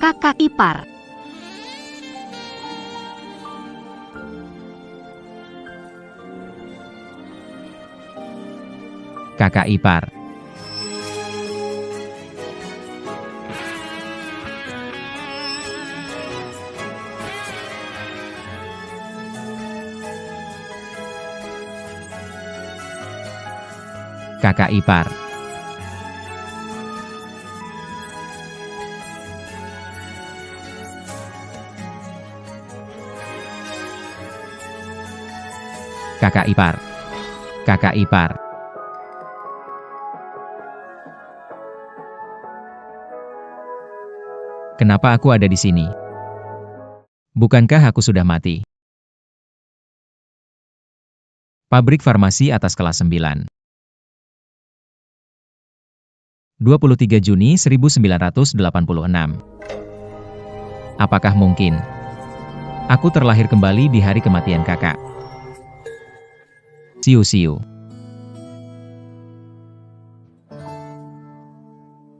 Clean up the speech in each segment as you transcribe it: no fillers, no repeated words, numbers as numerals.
kakak ipar. Kakak ipar. Kakak ipar. Kakak ipar. Kakak ipar. Kenapa aku ada di sini? Bukankah aku sudah mati? Pabrik Farmasi atas kelas 9. 23 Juni 1986. Apakah mungkin aku terlahir kembali di hari kematian kakak? Siu-siu.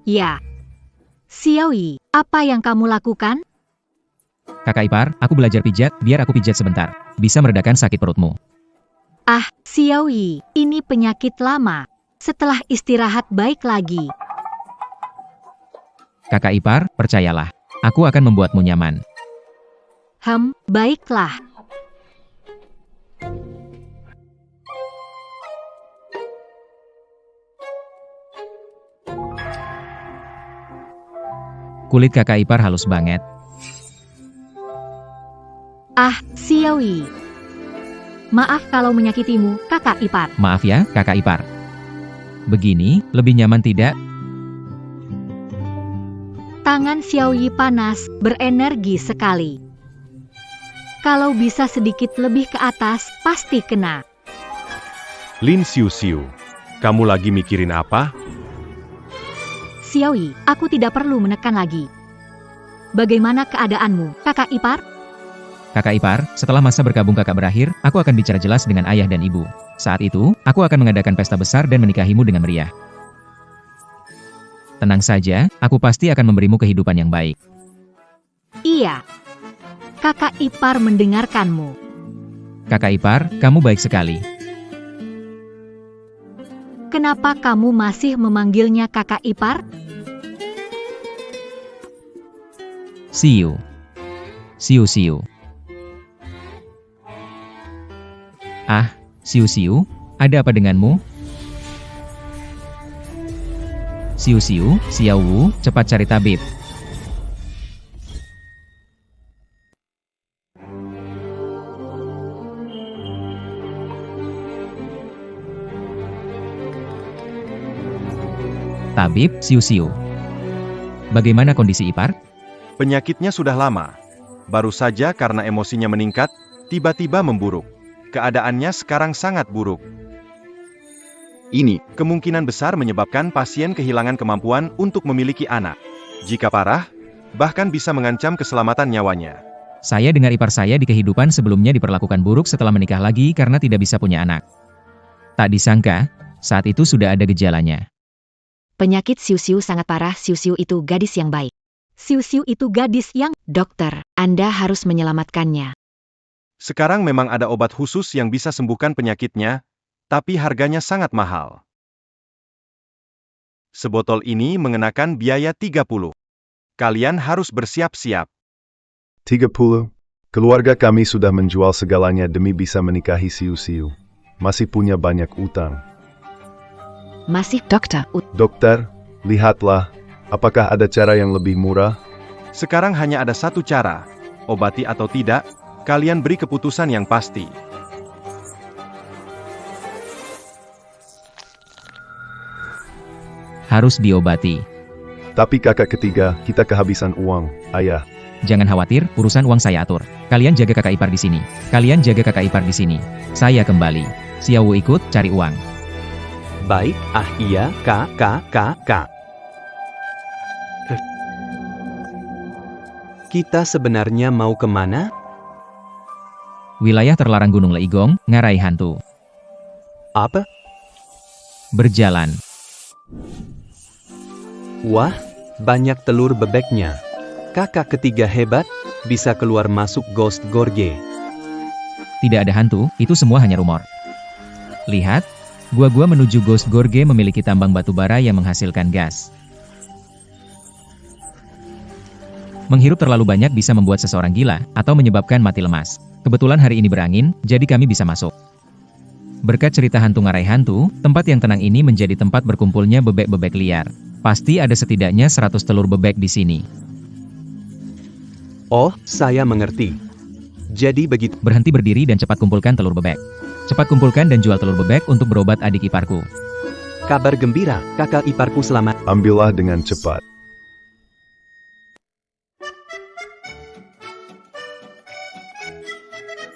Ya. Xiaoyi, apa yang kamu lakukan? Kakak ipar, aku belajar pijat, biar aku pijat sebentar. Bisa meredakan sakit perutmu. Ah, Xiaoyi, ini penyakit lama. Setelah istirahat baik lagi. Kakak ipar, percayalah. Aku akan membuatmu nyaman. Baiklah. Kulit kakak ipar halus banget. Ah, Xiaoyi. Maaf kalau menyakitimu, kakak ipar. Maaf ya, kakak ipar. Begini, lebih nyaman tidak? Tangan Xiaoyi panas, berenergi sekali. Kalau bisa sedikit lebih ke atas, pasti kena. Lin Siu-siu, kamu lagi mikirin apa? Xiaoyi, aku tidak perlu menekan lagi. Bagaimana keadaanmu, kakak ipar? Kakak ipar, setelah masa berkabung kakak berakhir, aku akan bicara jelas dengan ayah dan ibu. Saat itu, aku akan mengadakan pesta besar dan menikahimu dengan meriah. Tenang saja, aku pasti akan memberimu kehidupan yang baik. Iya. Kakak ipar mendengarkanmu. Kakak ipar, kamu baik sekali. Kenapa kamu masih memanggilnya kakak ipar? Siu. Siu-siu. Ah, Siu-siu, ada apa denganmu? Siu-siu, Xiaowu, cepat cari tabib. Tabib, Siu-siu. Bagaimana kondisi ipar? Penyakitnya sudah lama. Baru saja karena emosinya meningkat, tiba-tiba memburuk. Keadaannya sekarang sangat buruk. Ini kemungkinan besar menyebabkan pasien kehilangan kemampuan untuk memiliki anak. Jika parah, bahkan bisa mengancam keselamatan nyawanya. Saya dengar ipar saya di kehidupan sebelumnya diperlakukan buruk setelah menikah lagi karena tidak bisa punya anak. Tak disangka, saat itu sudah ada gejalanya. Penyakit Siu-siu sangat parah. Siu-siu itu gadis yang baik. Siu-siu itu gadis yang... Dokter, Anda harus menyelamatkannya. Sekarang memang ada obat khusus yang bisa sembuhkan penyakitnya, tapi harganya sangat mahal. Sebotol ini mengenakan biaya 30. Kalian harus bersiap-siap. 30. Keluarga kami sudah menjual segalanya demi bisa menikahi Siu-siu. Masih punya banyak utang. Masih dokter. Dokter, lihatlah. Apakah ada cara yang lebih murah? Sekarang hanya ada satu cara. Obati atau tidak, kalian beri keputusan yang pasti. Harus diobati. Tapi kakak ketiga, kita kehabisan uang, ayah. Jangan khawatir, urusan uang saya atur. Kalian jaga kakak ipar di sini. Kalian jaga kakak ipar di sini. Saya kembali. Xiaowu ikut cari uang. Baik, iya, kak. Kita sebenarnya mau kemana? Wilayah terlarang Gunung Leigong, ngarai hantu. Apa? Berjalan. Wah, banyak telur bebeknya. Kakak ketiga hebat, bisa keluar masuk Ghost Gorge. Tidak ada hantu, itu semua hanya rumor. Lihat, gua menuju Ghost Gorge memiliki tambang batu bara yang menghasilkan gas. Menghirup terlalu banyak bisa membuat seseorang gila, atau menyebabkan mati lemas. Kebetulan hari ini berangin, jadi kami bisa masuk. Berkat cerita hantu ngarai hantu, tempat yang tenang ini menjadi tempat berkumpulnya bebek-bebek liar. Pasti ada setidaknya 100 telur bebek di sini. Oh, saya mengerti. Jadi begitu. Berhenti berdiri dan cepat kumpulkan telur bebek. Cepat kumpulkan dan jual telur bebek untuk berobat adik iparku. Kabar gembira, kakak iparku selamat. Ambillah dengan cepat.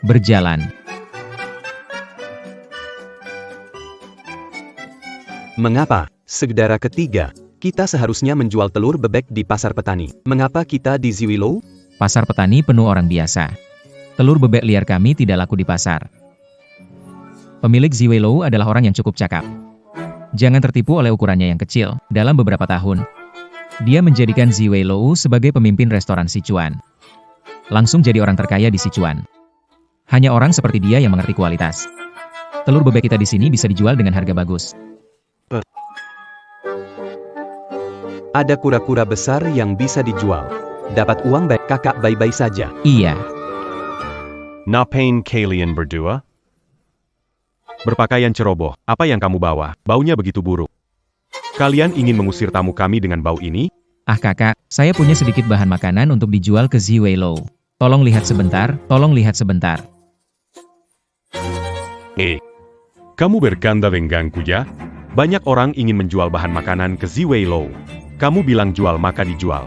Berjalan. Mengapa, saudara ketiga, kita seharusnya menjual telur bebek di pasar petani? Mengapa kita di Ziwillow? Pasar petani penuh orang biasa. Telur bebek liar kami tidak laku di pasar. Pemilik Ziwillow adalah orang yang cukup cakap. Jangan tertipu oleh ukurannya yang kecil. Dalam beberapa tahun, dia menjadikan Ziwillow sebagai pemimpin restoran Sichuan. Langsung jadi orang terkaya di Sichuan. Hanya orang seperti dia yang mengerti kualitas. Telur bebek kita di sini bisa dijual dengan harga bagus. Ada kura-kura besar yang bisa dijual. Dapat uang baik, kakak baik-baik saja. Iya. Ngapain kalian berdua? Berpakaian ceroboh, apa yang kamu bawa? Baunya begitu buruk. Kalian ingin mengusir tamu kami dengan bau ini? Ah kakak, saya punya sedikit bahan makanan untuk dijual ke Ziwillow. Tolong lihat sebentar, tolong lihat sebentar. Kamu bercanda denganku ya? Banyak orang ingin menjual bahan makanan ke Ziwillow. Kamu bilang jual maka dijual.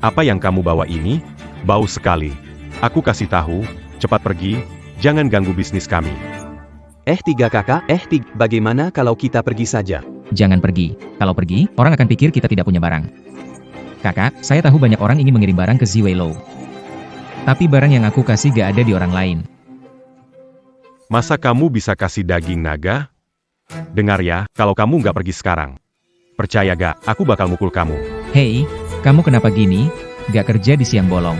Apa yang kamu bawa ini? Bau sekali. Aku kasih tahu, cepat pergi, jangan ganggu bisnis kami. Tiga kakak, bagaimana kalau kita pergi saja? Jangan pergi. Kalau pergi, orang akan pikir kita tidak punya barang. Kakak, saya tahu banyak orang ingin mengirim barang ke Ziwillow. Tapi barang yang aku kasih gak ada di orang lain. Masa kamu bisa kasih daging naga? Dengar ya, kalau kamu nggak pergi sekarang. Percaya gak, aku bakal mukul kamu. Hei, kamu kenapa gini? Gak kerja di siang bolong.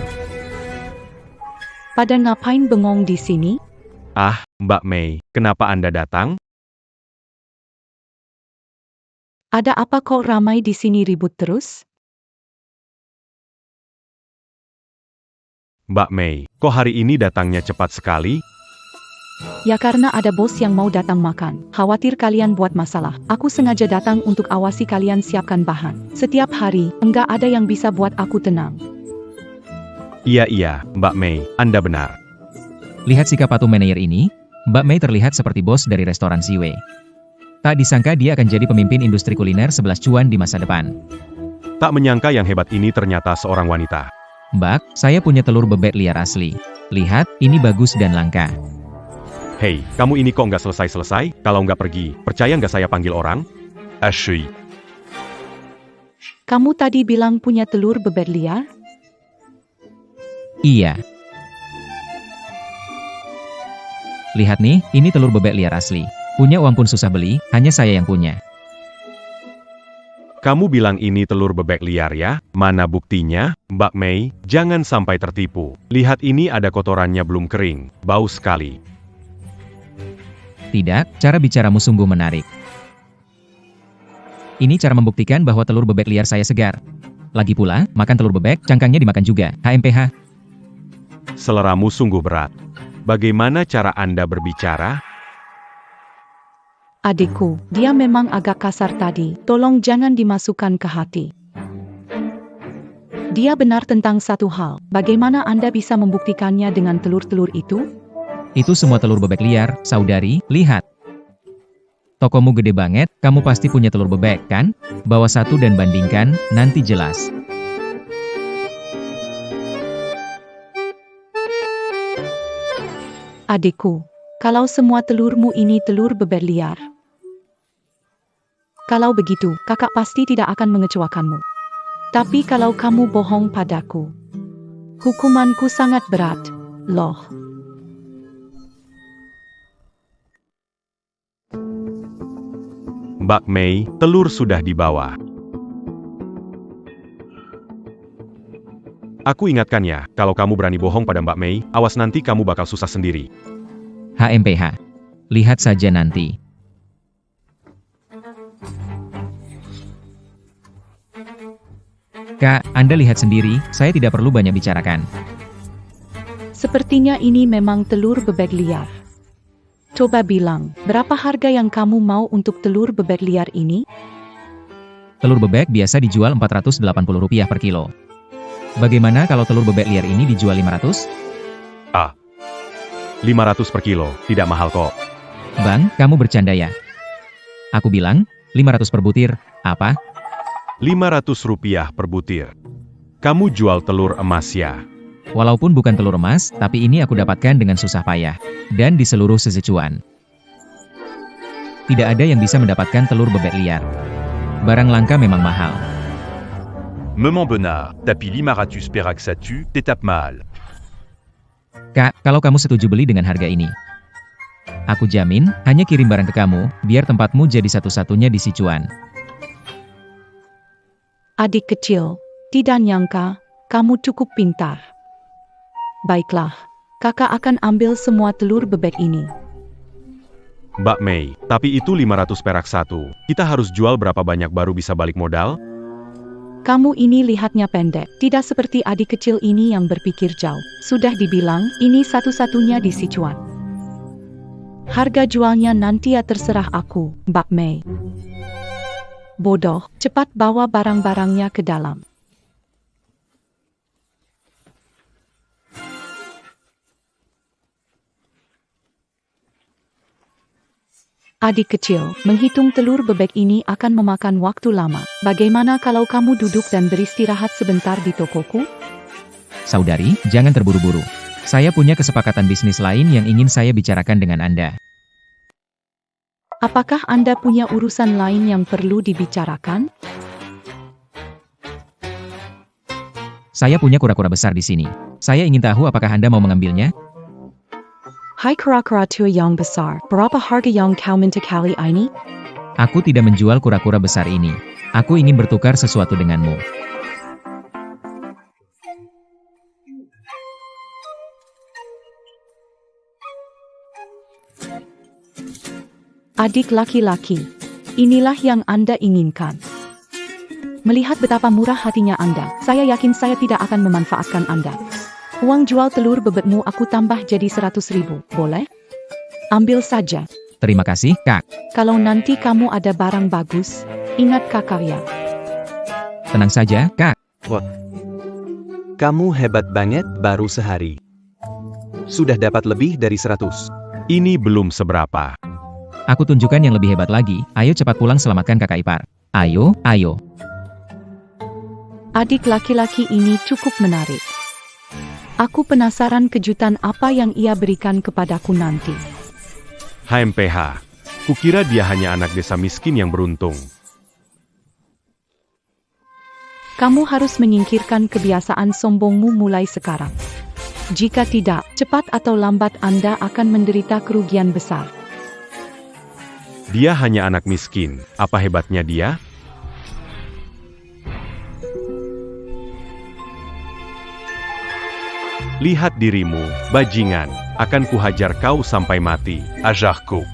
Pada ngapain bengong di sini? Ah, Mbak Mei, kenapa Anda datang? Ada apa kok ramai di sini ribut terus? Mbak Mei, kok hari ini datangnya cepat sekali? Ya karena ada bos yang mau datang makan. Khawatir kalian buat masalah. Aku sengaja datang untuk awasi kalian siapkan bahan. Setiap hari, enggak ada yang bisa buat aku tenang. Iya, Mbak Mei, Anda benar. Lihat sikap patu manajer ini, Mbak Mei terlihat seperti bos dari restoran Ziwei. Tak disangka dia akan jadi pemimpin industri kuliner 11 cuan di masa depan. Tak menyangka yang hebat ini ternyata seorang wanita. Mbak, saya punya telur bebek liar asli. Lihat, ini bagus dan langka. Hei, kamu ini kok nggak selesai-selesai? Kalau nggak pergi, percaya nggak saya panggil orang? Ashley. Kamu tadi bilang punya telur bebek liar? Iya. Lihat nih, ini telur bebek liar asli. Punya uang pun susah beli, hanya saya yang punya. Kamu bilang ini telur bebek liar ya? Mana buktinya? Mbak Mei, jangan sampai tertipu. Lihat ini ada kotorannya belum kering, bau sekali. Tidak, cara bicaramu sungguh menarik. Ini cara membuktikan bahwa telur bebek liar saya segar. Lagi pula, makan telur bebek, cangkangnya dimakan juga, HMPH. Seleramu sungguh berat. Bagaimana cara Anda berbicara? Adikku, dia memang agak kasar tadi. Tolong jangan dimasukkan ke hati. Dia benar tentang satu hal. Bagaimana Anda bisa membuktikannya dengan telur-telur itu? Itu semua telur bebek liar, saudari, lihat. Tokomu gede banget, kamu pasti punya telur bebek, kan? Bawa satu dan bandingkan, nanti jelas. Adikku, kalau semua telurmu ini telur bebek liar. Kalau begitu, kakak pasti tidak akan mengecewakanmu. Tapi kalau kamu bohong padaku, hukumanku sangat berat, loh. Mbak Mei, telur sudah dibawa. Aku ingatkannya, kalau kamu berani bohong pada Mbak Mei, awas nanti kamu bakal susah sendiri. HMPH. Lihat saja nanti. Kak, Anda lihat sendiri, saya tidak perlu banyak bicarakan. Sepertinya ini memang telur bebek liar. Coba bilang, berapa harga yang kamu mau untuk telur bebek liar ini? Telur bebek biasa dijual Rp480 per kilo. Bagaimana kalau telur bebek liar ini dijual 500? 500 per kilo, tidak mahal kok. Bang, kamu bercanda ya? Aku bilang, 500 per butir, apa? Rp500 per butir. Kamu jual telur emas ya? Walaupun bukan telur emas, tapi ini aku dapatkan dengan susah payah. Dan di seluruh Szechuan. Tidak ada yang bisa mendapatkan telur bebek liar. Barang langka memang mahal. Maman Bonnard, tapis Limaratus peraxatu, t'étape mal. Kak, kalau kamu setuju beli dengan harga ini, aku jamin, hanya kirim barang ke kamu, biar tempatmu jadi satu-satunya di Sichuan. Adik kecil, tidak nyangka, kamu cukup pintar. Baiklah, kakak akan ambil semua telur bebek ini. Mbak Mei, tapi itu 500 perak satu. Kita harus jual berapa banyak baru bisa balik modal? Kamu ini lihatnya pendek, tidak seperti adik kecil ini yang berpikir jauh. Sudah dibilang, ini satu-satunya di Sichuan. Harga jualnya nanti ya terserah aku, Mbak Mei. Bodoh, cepat bawa barang-barangnya ke dalam. Adik kecil, menghitung telur bebek ini akan memakan waktu lama. Bagaimana kalau kamu duduk dan beristirahat sebentar di tokoku? Saudari, jangan terburu-buru. Saya punya kesepakatan bisnis lain yang ingin saya bicarakan dengan Anda. Apakah Anda punya urusan lain yang perlu dibicarakan? Saya punya kura-kura besar di sini. Saya ingin tahu apakah Anda mau mengambilnya? Hai kura-kura tua yang besar, berapa harga yang kau minta kali ini? Aku tidak menjual kura-kura besar ini. Aku ingin bertukar sesuatu denganmu. Adik laki-laki, inilah yang Anda inginkan. Melihat betapa murah hatinya Anda, saya yakin saya tidak akan memanfaatkan Anda. Uang jual telur bebekmu aku tambah jadi 100.000, boleh? Ambil saja. Terima kasih, Kak. Kalau nanti kamu ada barang bagus, ingat kakak ya. Tenang saja, Kak. Wah. Kamu hebat banget, baru sehari. Sudah dapat lebih dari 100. Ini belum seberapa. Aku tunjukkan yang lebih hebat lagi. Ayo cepat pulang selamatkan kakak ipar. Ayo, ayo. Adik laki-laki ini cukup menarik. Aku penasaran kejutan apa yang ia berikan kepadaku nanti. HMPH. Kukira dia hanya anak desa miskin yang beruntung. Kamu harus menyingkirkan kebiasaan sombongmu mulai sekarang. Jika tidak, cepat atau lambat Anda akan menderita kerugian besar. Dia hanya anak miskin. Apa hebatnya dia? Lihat dirimu, bajingan. Akan kuhajar kau sampai mati. Ajarku.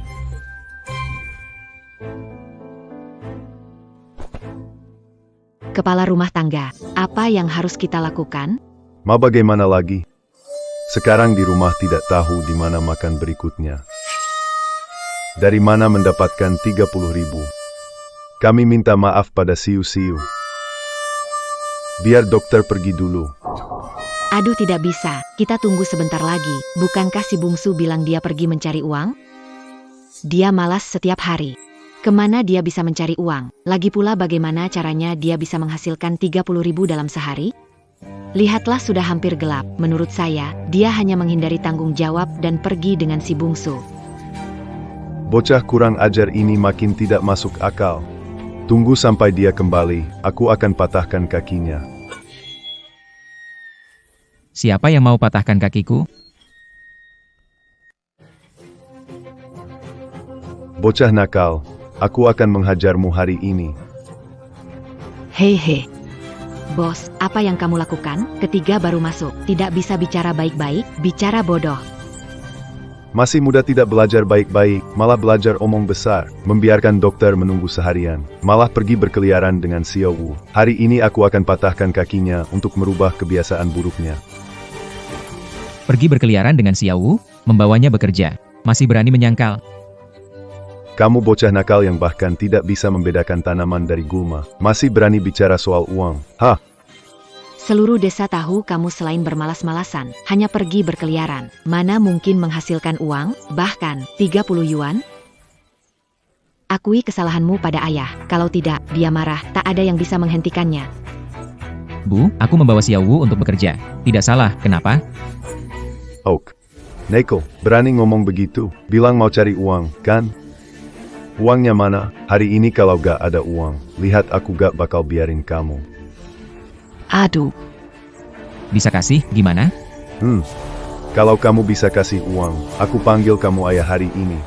Kepala rumah tangga, apa yang harus kita lakukan? Mau bagaimana lagi? Sekarang di rumah tidak tahu di mana makan berikutnya. Dari mana mendapatkan 30.000? Kami minta maaf pada siu-siu. Biar dokter pergi dulu. Aduh tidak bisa, kita tunggu sebentar lagi. Bukankah si bungsu bilang dia pergi mencari uang? Dia malas setiap hari. Kemana dia bisa mencari uang? Lagi pula bagaimana caranya dia bisa menghasilkan 30.000 dalam sehari? Lihatlah sudah hampir gelap. Menurut saya, dia hanya menghindari tanggung jawab dan pergi dengan si bungsu. Bocah kurang ajar ini makin tidak masuk akal. Tunggu sampai dia kembali, aku akan patahkan kakinya. Siapa yang mau patahkan kakiku? Bocah nakal, aku akan menghajarmu hari ini. Hehe. Bos, apa yang kamu lakukan? Ketiga baru masuk, tidak bisa bicara baik-baik, bicara bodoh. Masih muda tidak belajar baik-baik, malah belajar omong besar, membiarkan dokter menunggu seharian, malah pergi berkeliaran dengan Xiao Wu. Hari ini aku akan patahkan kakinya untuk merubah kebiasaan buruknya. Pergi berkeliaran dengan Xiao Wu, membawanya bekerja. Masih berani menyangkal. Kamu bocah nakal yang bahkan tidak bisa membedakan tanaman dari gulma. Masih berani bicara soal uang. Hah? Seluruh desa tahu kamu selain bermalas-malasan, hanya pergi berkeliaran. Mana mungkin menghasilkan uang, bahkan 30 yuan? Akui kesalahanmu pada ayah, kalau tidak, dia marah, tak ada yang bisa menghentikannya. Bu, aku membawa Xiao Wu untuk bekerja. Tidak salah, kenapa? Oak. Neko, berani ngomong begitu, bilang mau cari uang, kan? Uangnya mana? Hari ini kalau gak ada uang, lihat aku gak bakal biarin kamu. Aduh, Bisa kasih, gimana? Kalau kamu bisa kasih uang, aku panggil kamu ayah hari ini.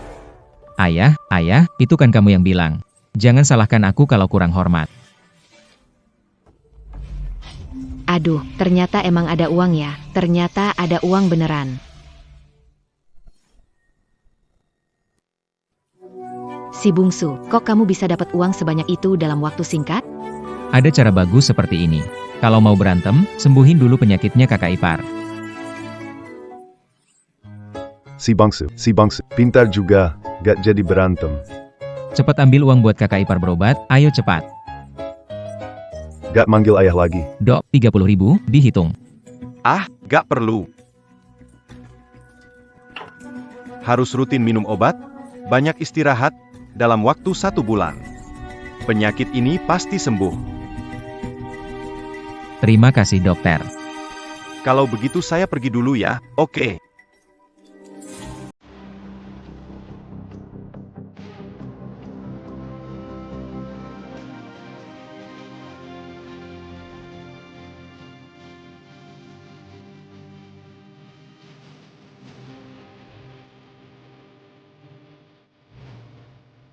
Ayah, itu kan kamu yang bilang. Jangan salahkan aku kalau kurang hormat. Aduh, ternyata emang ada uang ya, ternyata ada uang beneran. Si bungsu, kok kamu bisa dapat uang sebanyak itu dalam waktu singkat? Ada cara bagus seperti ini. Kalau mau berantem, sembuhin dulu penyakitnya kakak ipar. Si bangsu, pintar juga, gak jadi berantem. Cepat ambil uang buat kakak ipar berobat, ayo cepat. Gak manggil ayah lagi. Dok, 30.000, dihitung. Ah, gak perlu. Harus rutin minum obat, banyak istirahat, dalam waktu 1 bulan. Penyakit ini pasti sembuh. Terima kasih dokter. Kalau begitu saya pergi dulu ya, oke.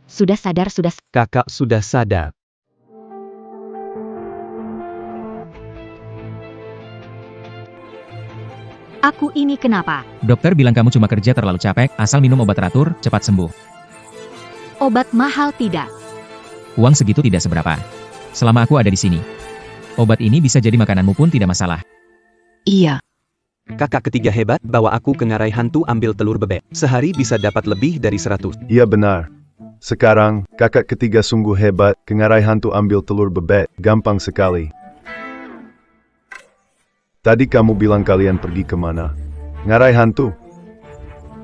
Sudah sadar, Kakak sudah sadar. Aku ini kenapa? Dokter bilang kamu cuma kerja terlalu capek, asal minum obat teratur, cepat sembuh. Obat mahal tidak? Uang segitu tidak seberapa. Selama aku ada di sini. Obat ini bisa jadi makananmu pun tidak masalah. iya. Kakak ketiga hebat, bawa aku ke ngarai hantu ambil telur bebek. Sehari bisa dapat lebih dari 100. Iya benar. Sekarang, kakak ketiga sungguh hebat, ke ngarai hantu ambil telur bebek, gampang sekali. Tadi kamu bilang kalian pergi kemana? Ngarai hantu?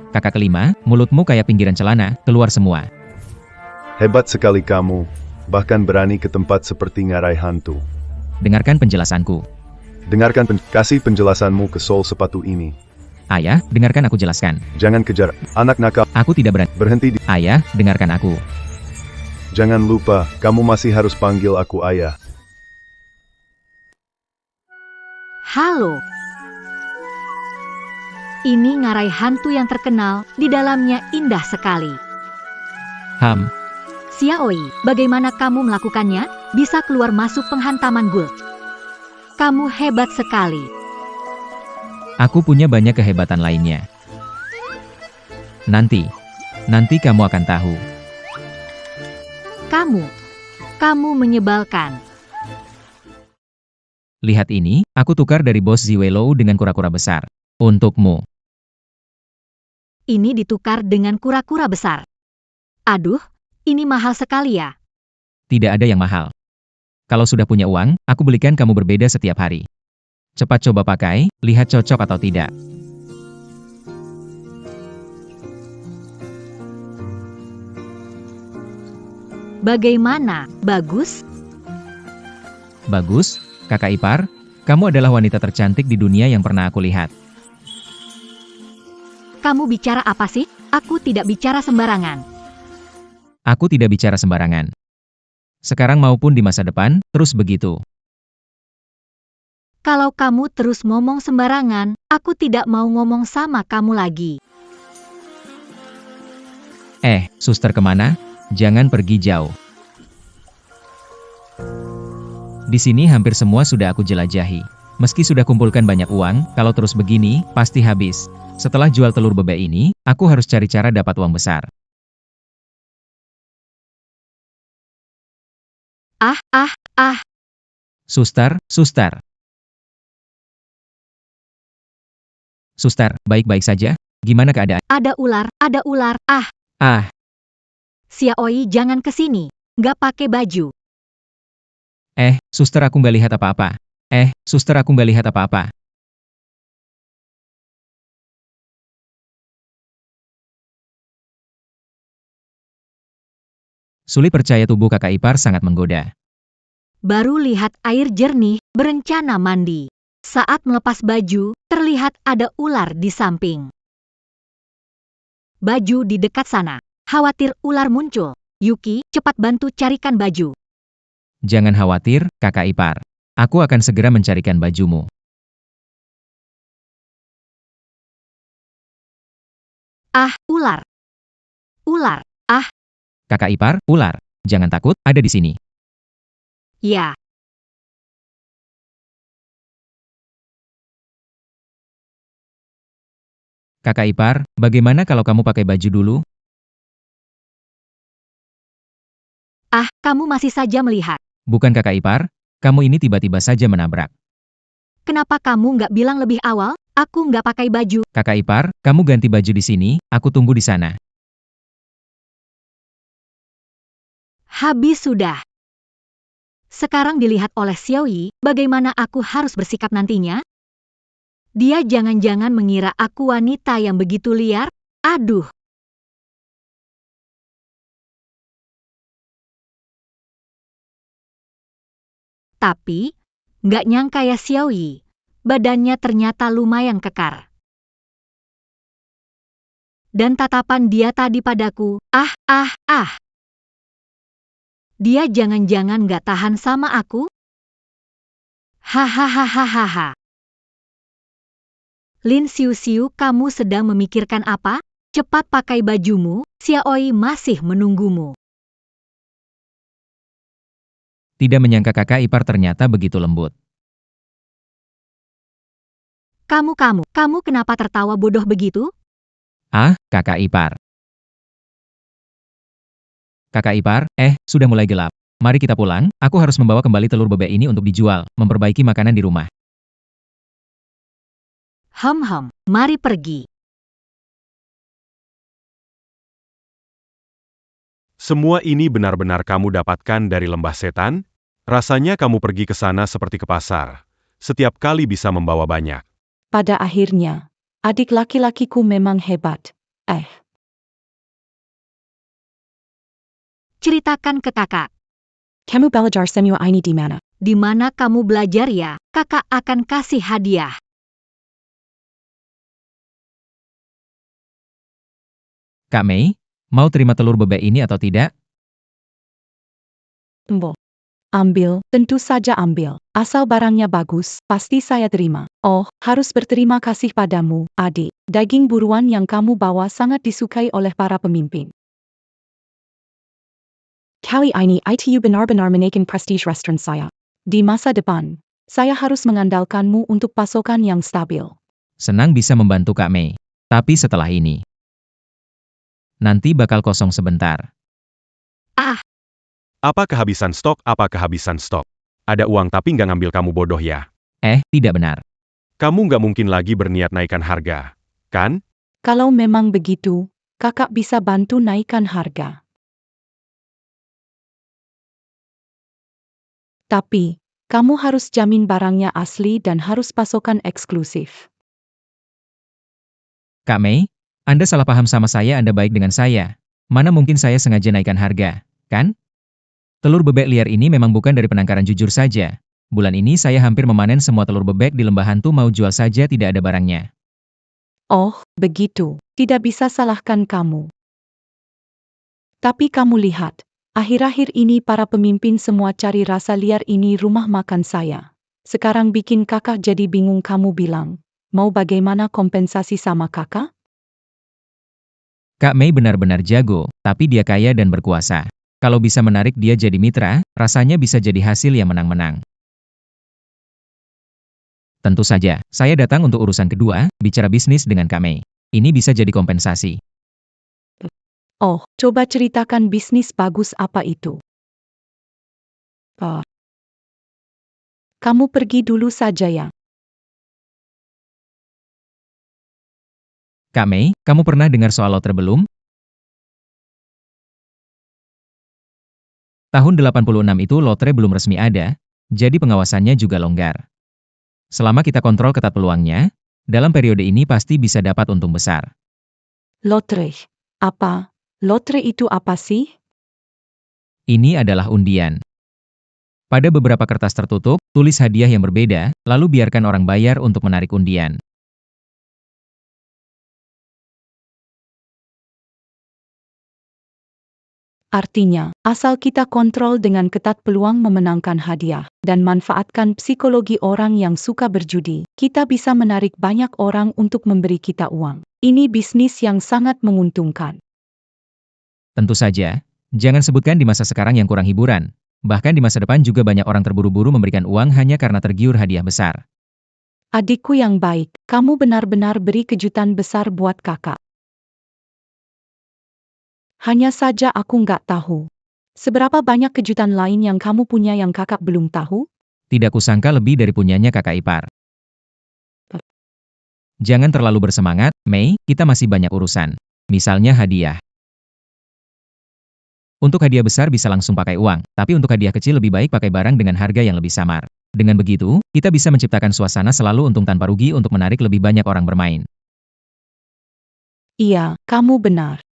Kakak kelima, mulutmu kayak pinggiran celana, keluar semua. Hebat sekali kamu, bahkan berani ke tempat seperti ngarai hantu. Dengarkan penjelasanku. Dengarkan kasih penjelasanmu ke sol sepatu ini. Ayah, dengarkan aku jelaskan. Jangan kejar, anak nakal. Aku tidak berani. Berhenti di... Ayah, dengarkan aku. Jangan lupa, kamu masih harus panggil aku ayah. Halo. Ini ngarai hantu yang terkenal, di dalamnya indah sekali. Xiaoi, bagaimana kamu melakukannya? Bisa keluar masuk penghantaman gul. Kamu hebat sekali. Aku punya banyak kehebatan lainnya. Nanti kamu akan tahu. Kamu menyebalkan. Lihat ini, aku tukar dari bos Ziwei-Lou dengan kura-kura besar. Untukmu. Ini ditukar dengan kura-kura besar. Aduh, ini mahal sekali ya. Tidak ada yang mahal. Kalau sudah punya uang, aku belikan kamu berbeda setiap hari. Cepat coba pakai, lihat cocok atau tidak. Bagaimana? Bagus? Bagus, kakak ipar, kamu adalah wanita tercantik di dunia yang pernah aku lihat. Kamu bicara apa sih? Aku tidak bicara sembarangan. Aku tidak bicara sembarangan. Sekarang maupun di masa depan, terus begitu. Kalau kamu terus ngomong sembarangan, aku tidak mau ngomong sama kamu lagi. Suster kemana? Jangan pergi jauh. Di sini hampir semua sudah aku jelajahi. Meski sudah kumpulkan banyak uang, kalau terus begini, pasti habis. Setelah jual telur bebek ini, aku harus cari cara dapat uang besar. Ah, Suster, suster. Suster, baik-baik saja? Gimana keadaan? ada ular. Ah, Xiaoi jangan kesini. Nggak pakai baju. suster aku nggak lihat apa-apa. Suster aku nggak lihat apa-apa. Sulit percaya tubuh kakak ipar sangat menggoda. Baru lihat air jernih, berencana mandi. Saat melepas baju, terlihat ada ular di samping. Baju di dekat sana. Khawatir ular muncul. Yuki, cepat bantu carikan baju. Jangan khawatir, kakak ipar. Aku akan segera mencarikan bajumu. Ular. Ular. Kakak ipar, ular. Jangan takut, ada di sini. Ya. Kakak ipar, bagaimana kalau kamu pakai baju dulu? Kamu masih saja melihat. Bukan kakak ipar, kamu ini tiba-tiba saja menabrak. Kenapa kamu nggak bilang lebih awal? Aku nggak pakai baju. Kakak ipar, kamu ganti baju di sini, aku tunggu di sana. Habis sudah. Sekarang dilihat oleh Xiaoyi, bagaimana aku harus bersikap nantinya? Dia jangan-jangan mengira aku wanita yang begitu liar? Aduh. Tapi, nggak nyangka ya Xiaoyi. Badannya ternyata lumayan kekar. Dan tatapan dia tadi padaku, Dia jangan-jangan nggak tahan sama aku? Hahaha. Lin Xiu, kamu sedang memikirkan apa? Cepat pakai bajumu, Xiaoyi masih menunggumu. Tidak menyangka kakak ipar ternyata begitu lembut. Kamu kenapa tertawa bodoh begitu? Kakak ipar. Kakak ipar, sudah mulai gelap. Mari kita pulang, aku harus membawa kembali telur bebek ini untuk dijual, memperbaiki makanan di rumah. Mari pergi. Semua ini benar-benar kamu dapatkan dari lembah setan? Rasanya kamu pergi ke sana seperti ke pasar. Setiap kali bisa membawa banyak. Pada akhirnya, adik laki-lakiku memang hebat. Ceritakan ke kakak. Kamu belajar semua ini di mana? Di mana kamu belajar ya? Kakak akan kasih hadiah. Kak Mei, mau terima telur bebek ini atau tidak? Ambil, tentu saja ambil. Asal barangnya bagus, pasti saya terima. Oh, harus berterima kasih padamu, adik. Daging buruan yang kamu bawa sangat disukai oleh para pemimpin. Kali ini itu benar-benar menaikkan prestige restoran saya. Di masa depan, saya harus mengandalkanmu untuk pasokan yang stabil. Senang bisa membantu Kak Mei. Tapi setelah ini, nanti bakal kosong sebentar. Apa kehabisan stok? Ada uang tapi nggak ngambil, kamu bodoh ya. Tidak benar. Kamu nggak mungkin lagi berniat naikkan harga, kan? Kalau memang begitu, kakak bisa bantu naikkan harga. Tapi, kamu harus jamin barangnya asli dan harus pasokan eksklusif. Kak Mei, Anda salah paham sama saya, Anda baik dengan saya. Mana mungkin saya sengaja naikkan harga, kan? Telur bebek liar ini memang bukan dari penangkaran, jujur saja. Bulan ini saya hampir memanen semua telur bebek di lembah hantu, mau jual saja tidak ada barangnya. Oh, begitu. Tidak bisa salahkan kamu. Tapi kamu lihat, akhir-akhir ini para pemimpin semua cari rasa liar ini rumah makan saya. Sekarang bikin kakak jadi bingung. Kamu bilang, mau bagaimana kompensasi sama kakak? Kak Mei benar-benar jago, tapi dia kaya dan berkuasa. Kalau bisa menarik dia jadi mitra, rasanya bisa jadi hasil yang menang-menang. Tentu saja, saya datang untuk urusan kedua, bicara bisnis dengan Kak Mei. Ini bisa jadi kompensasi. Oh, coba ceritakan bisnis bagus apa itu. Kamu pergi dulu saja ya. Kak Mei, kamu pernah dengar soal lotre belum? Tahun 86 itu lotre belum resmi ada, jadi pengawasannya juga longgar. Selama kita kontrol ketat peluangnya, dalam periode ini pasti bisa dapat untung besar. Lotre. Apa? Lotre itu apa sih? Ini adalah undian. Pada beberapa kertas tertutup, tulis hadiah yang berbeda, lalu biarkan orang bayar untuk menarik undian. Artinya, asal kita kontrol dengan ketat peluang memenangkan hadiah, dan manfaatkan psikologi orang yang suka berjudi, kita bisa menarik banyak orang untuk memberi kita uang. Ini bisnis yang sangat menguntungkan. Tentu saja, jangan sebutkan di masa sekarang yang kurang hiburan. Bahkan di masa depan juga banyak orang terburu-buru memberikan uang hanya karena tergiur hadiah besar. Adikku yang baik, kamu benar-benar beri kejutan besar buat kakak. Hanya saja aku nggak tahu. Seberapa banyak kejutan lain yang kamu punya yang kakak belum tahu? Tidak kusangka lebih dari punyanya kakak ipar. Jangan terlalu bersemangat, Mei, kita masih banyak urusan. Misalnya hadiah. Untuk hadiah besar bisa langsung pakai uang, tapi untuk hadiah kecil lebih baik pakai barang dengan harga yang lebih samar. Dengan begitu, kita bisa menciptakan suasana selalu untung tanpa rugi untuk menarik lebih banyak orang bermain. Iya, kamu benar.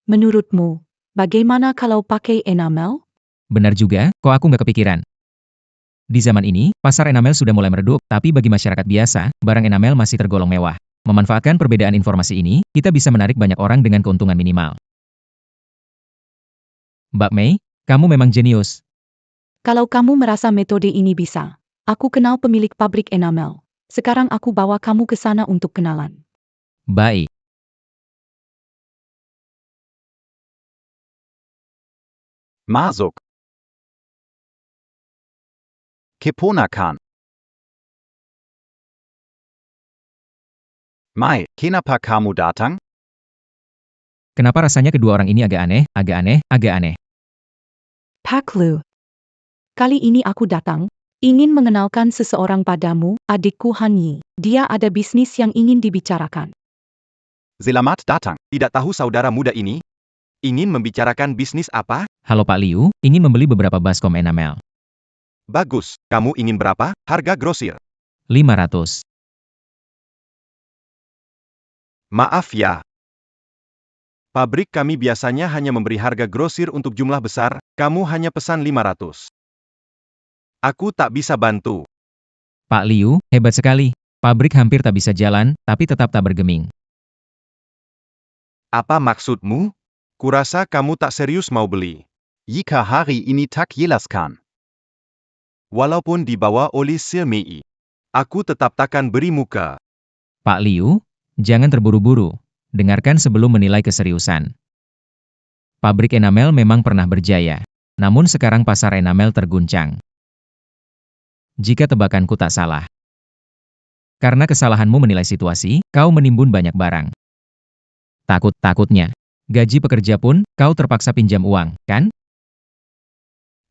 Menurutmu, bagaimana kalau pakai enamel? Benar juga, kok aku nggak kepikiran. Di zaman ini, pasar enamel sudah mulai meredup, tapi bagi masyarakat biasa, barang enamel masih tergolong mewah. Memanfaatkan perbedaan informasi ini, kita bisa menarik banyak orang dengan keuntungan minimal. Mbak Mei, kamu memang jenius. Kalau kamu merasa metode ini bisa, aku kenal pemilik pabrik enamel. Sekarang aku bawa kamu ke sana untuk kenalan. Baik. Masuk. Keponakan. Mai, kenapa kamu datang? Kenapa rasanya kedua orang ini agak aneh? Pak Lu. Kali ini aku datang, ingin mengenalkan seseorang padamu, adikku Han Yi. Dia ada bisnis yang ingin dibicarakan. Selamat datang. Tidak tahu saudara muda ini? Ingin membicarakan bisnis apa? Halo Pak Liu, ingin membeli beberapa baskom enamel. Bagus. Kamu ingin berapa? Harga grosir. 500. Maaf ya. Pabrik kami biasanya hanya memberi harga grosir untuk jumlah besar, kamu hanya pesan 500. Aku tak bisa bantu. Pak Liu, hebat sekali. Pabrik hampir tak bisa jalan, tapi tetap tak bergeming. Apa maksudmu? Kurasa kamu tak serius mau beli. Jika hari ini tak jelaskan. Walaupun dibawa oleh Sir Mei, aku tetap takkan beri muka. Pak Liu, jangan terburu-buru. Dengarkan sebelum menilai keseriusan. Pabrik enamel memang pernah berjaya. Namun sekarang pasar enamel terguncang. Jika tebakanku tak salah. Karena kesalahanmu menilai situasi, kau menimbun banyak barang. Takutnya. Gaji pekerja pun, kau terpaksa pinjam uang, kan?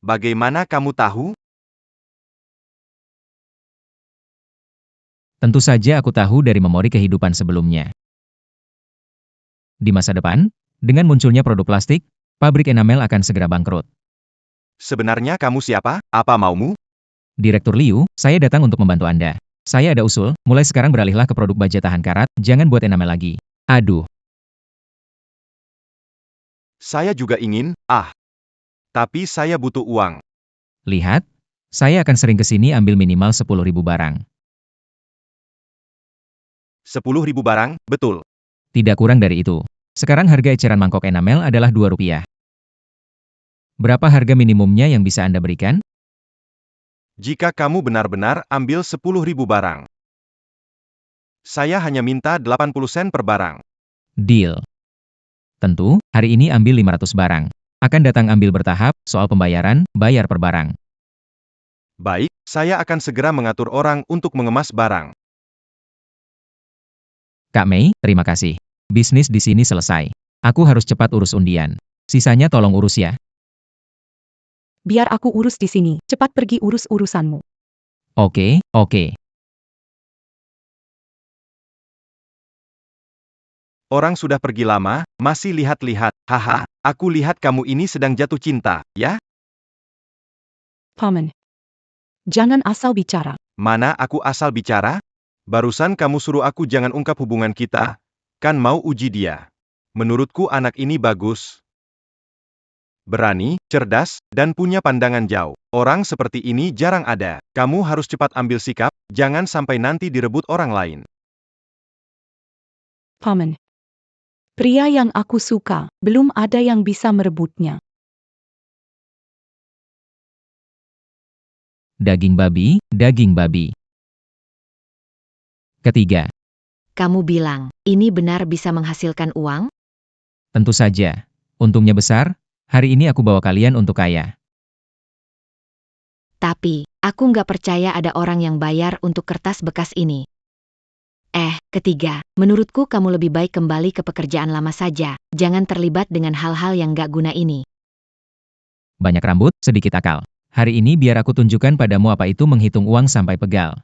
Bagaimana kamu tahu? Tentu saja aku tahu dari memori kehidupan sebelumnya. Di masa depan, dengan munculnya produk plastik, pabrik enamel akan segera bangkrut. Sebenarnya kamu siapa? Apa maumu? Direktur Liu, saya datang untuk membantu Anda. Saya ada usul, mulai sekarang beralihlah ke produk baja tahan karat, jangan buat enamel lagi. Aduh. Saya juga ingin, tapi saya butuh uang. Lihat, saya akan sering ke sini ambil minimal 10.000 barang. 10.000 barang, betul. Tidak kurang dari itu. Sekarang harga eceran mangkok enamel adalah Rp2. Berapa harga minimumnya yang bisa Anda berikan? Jika kamu benar-benar ambil 10.000 barang. Saya hanya minta 80 sen per barang. Deal. Tentu, hari ini ambil 500 barang. Akan datang ambil bertahap, soal pembayaran, bayar per barang. Baik, saya akan segera mengatur orang untuk mengemas barang. Kak Mei, terima kasih. Bisnis di sini selesai. Aku harus cepat urus undian. Sisanya tolong urus ya. Biar aku urus di sini. Cepat pergi urus urusanmu. Oke, oke. Orang sudah pergi lama, masih lihat-lihat. Haha, aku lihat kamu ini sedang jatuh cinta, ya? Paman. Jangan asal bicara. Mana aku asal bicara? Barusan kamu suruh aku jangan ungkap hubungan kita. Kan mau uji dia. Menurutku anak ini bagus. Berani, cerdas, dan punya pandangan jauh. Orang seperti ini jarang ada. Kamu harus cepat ambil sikap, jangan sampai nanti direbut orang lain. Paman. Pria yang aku suka, belum ada yang bisa merebutnya. Daging babi, daging babi. Ketiga, Kamu bilang, ini benar bisa menghasilkan uang? tentu saja. Untungnya besar, hari ini aku bawa kalian untuk kaya. Tapi, aku nggak percaya ada orang yang bayar untuk kertas bekas ini. Ketiga, menurutku kamu lebih baik kembali ke pekerjaan lama saja, jangan terlibat dengan hal-hal yang nggak guna ini. Banyak rambut, sedikit akal. Hari ini biar aku tunjukkan padamu apa itu menghitung uang sampai pegal.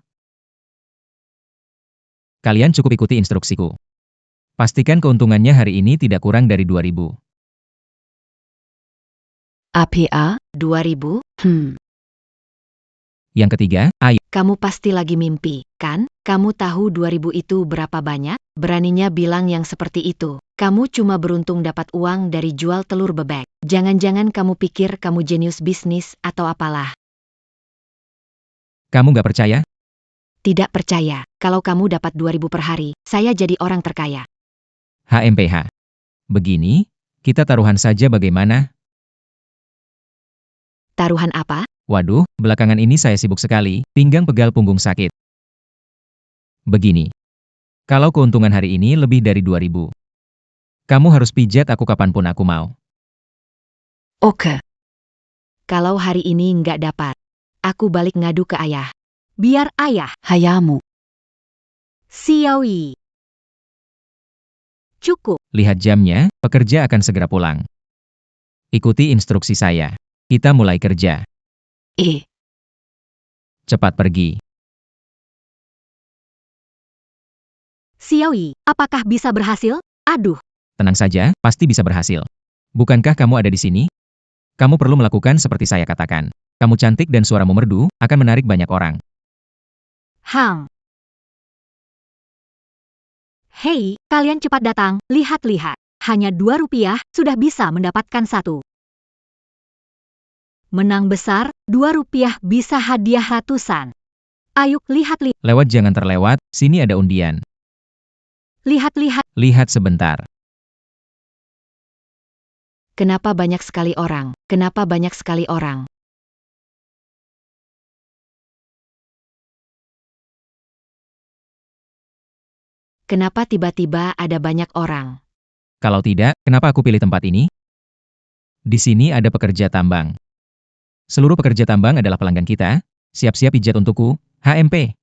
Kalian cukup ikuti instruksiku. Pastikan keuntungannya hari ini tidak kurang dari 2.000. APA, 2000? Yang ketiga, ayo. Kamu pasti lagi mimpi, kan? Kamu tahu 2000 itu berapa banyak? Beraninya bilang yang seperti itu. Kamu cuma beruntung dapat uang dari jual telur bebek. Jangan-jangan kamu pikir kamu jenius bisnis atau apalah. Kamu nggak percaya? Tidak percaya, kalau kamu dapat 2000 per hari, saya jadi orang terkaya. HMPH. Begini, kita taruhan saja bagaimana? Taruhan apa? Waduh, belakangan ini saya sibuk sekali, pinggang pegal punggung sakit. Begini. Kalau keuntungan hari ini lebih dari 2.000, kamu harus pijat aku kapanpun aku mau. Oke. Kalau hari ini nggak dapat, aku balik ngadu ke ayah. Biar ayah. Hayamu. Xiaoyi. Cukup. Lihat jamnya, pekerja akan segera pulang. Ikuti instruksi saya. Kita mulai kerja. Cepat pergi. Xiaoyi, apakah bisa berhasil? Aduh. Tenang saja, pasti bisa berhasil. Bukankah kamu ada di sini? Kamu perlu melakukan seperti saya katakan. Kamu cantik dan suaramu merdu, akan menarik banyak orang. Hei, kalian cepat datang, lihat-lihat. Hanya 2 rupiah, sudah bisa mendapatkan 1. Menang besar, 2 rupiah bisa hadiah ratusan. Ayo, lihat-lihat. Lewat jangan terlewat, sini ada undian. Lihat-lihat. Lihat sebentar. Kenapa banyak sekali orang? Kenapa banyak sekali orang? Kenapa tiba-tiba ada banyak orang? Kalau tidak, kenapa aku pilih tempat ini? Di sini ada pekerja tambang. Seluruh pekerja tambang adalah pelanggan kita. Siap-siap pijat untukku, HMP.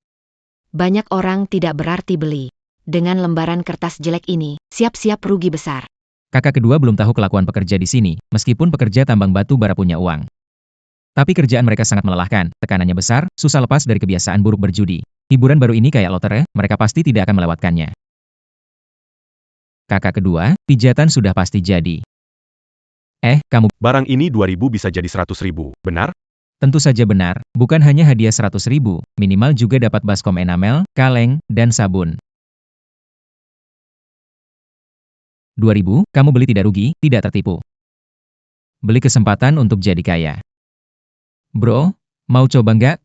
Banyak orang tidak berarti beli. Dengan lembaran kertas jelek ini, siap-siap rugi besar. Kakak kedua belum tahu kelakuan pekerja di sini, meskipun pekerja tambang batu bara punya uang. Tapi kerjaan mereka sangat melelahkan, tekanannya besar, susah lepas dari kebiasaan buruk berjudi. Hiburan baru ini kayak lotre, mereka pasti tidak akan melewatkannya. Kakak kedua, pijatan sudah pasti jadi. Kamu, Barang ini 2.000 bisa jadi 100.000, benar? tentu saja benar, bukan hanya hadiah 100.000, minimal juga dapat baskom enamel, kaleng, dan sabun. 2.000, kamu beli tidak rugi, tidak tertipu. Beli kesempatan untuk jadi kaya. Bro, mau coba nggak?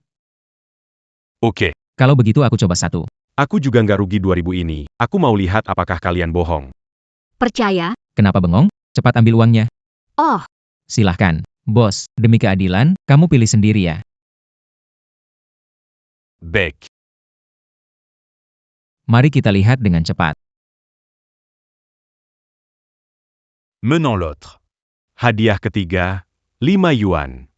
Oke. Kalau begitu aku coba 1. Aku juga nggak rugi 2.000 ini. Aku mau lihat apakah kalian bohong. Percaya? Kenapa bengong? Cepat ambil uangnya. Oh, Silahkan. Bos, demi keadilan, kamu pilih sendiri ya. Bec. Mari kita lihat dengan cepat. Menant l'autre. Hadiah ketiga, 5 yuan.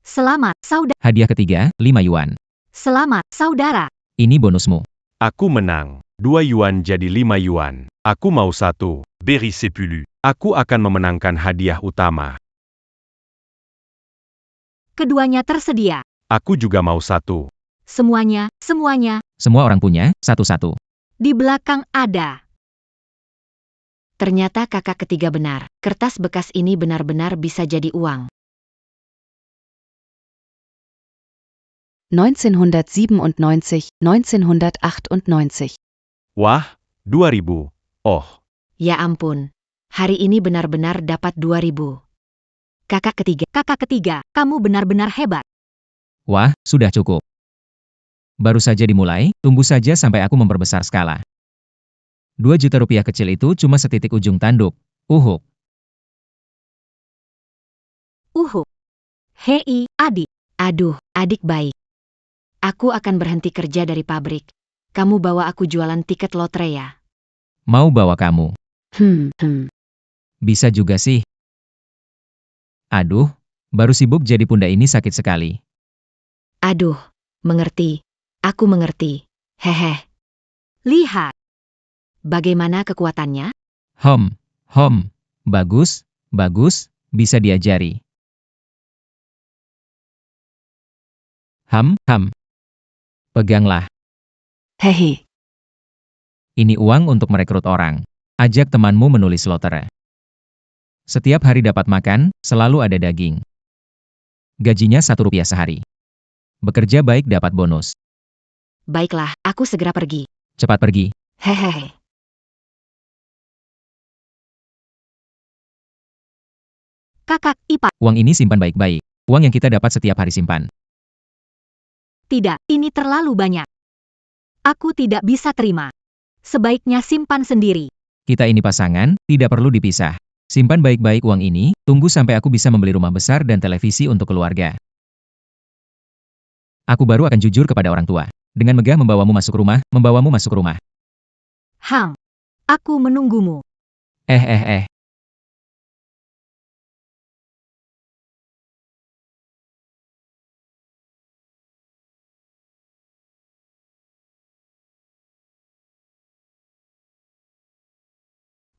Selamat, saudara. Hadiah ketiga, 5 yuan. Selamat, saudara. Ini bonusmu. Aku menang. 2 yuan jadi 5 yuan. Aku mau 1. Beri sepulu. Aku akan memenangkan hadiah utama. Keduanya tersedia. Aku juga mau 1. Semuanya. Semua orang punya, satu-satu. Di belakang ada. Ternyata kakak ketiga benar. Kertas bekas ini benar-benar bisa jadi uang. 1997, 1998. Wah, 2000. Oh, Ya ampun. Hari ini benar-benar dapat 2000. Kakak ketiga. Kamu benar-benar hebat. Wah, sudah cukup. Baru saja dimulai, tunggu saja sampai aku memperbesar skala. 2 juta rupiah kecil itu cuma setitik ujung tanduk. Uhuk. Hei, adik. Aduh, adik baik. Aku akan berhenti kerja dari pabrik. Kamu bawa aku jualan tiket lotre ya? Mau bawa kamu. Bisa juga sih. Aduh, baru sibuk jadi punda ini sakit sekali. Aduh, mengerti. Aku mengerti. Hehe. Lihat. Bagaimana kekuatannya? Bagus, bisa diajari. Peganglah. Hehe. Ini uang untuk merekrut orang. Ajak temanmu menulis lotre. Setiap hari dapat makan, selalu ada daging. Gajinya 1 rupiah sehari. Bekerja baik dapat bonus. Baiklah, aku segera pergi. Cepat pergi. Hehehe. Kakak ipar. Uang ini simpan baik-baik. Uang yang kita dapat setiap hari simpan. Tidak, ini terlalu banyak. Aku tidak bisa terima. Sebaiknya simpan sendiri. Kita ini pasangan, tidak perlu dipisah. Simpan baik-baik uang ini, tunggu sampai aku bisa membeli rumah besar dan televisi untuk keluarga. Aku baru akan jujur kepada orang tua. Dengan megah membawamu masuk rumah. Aku menunggumu.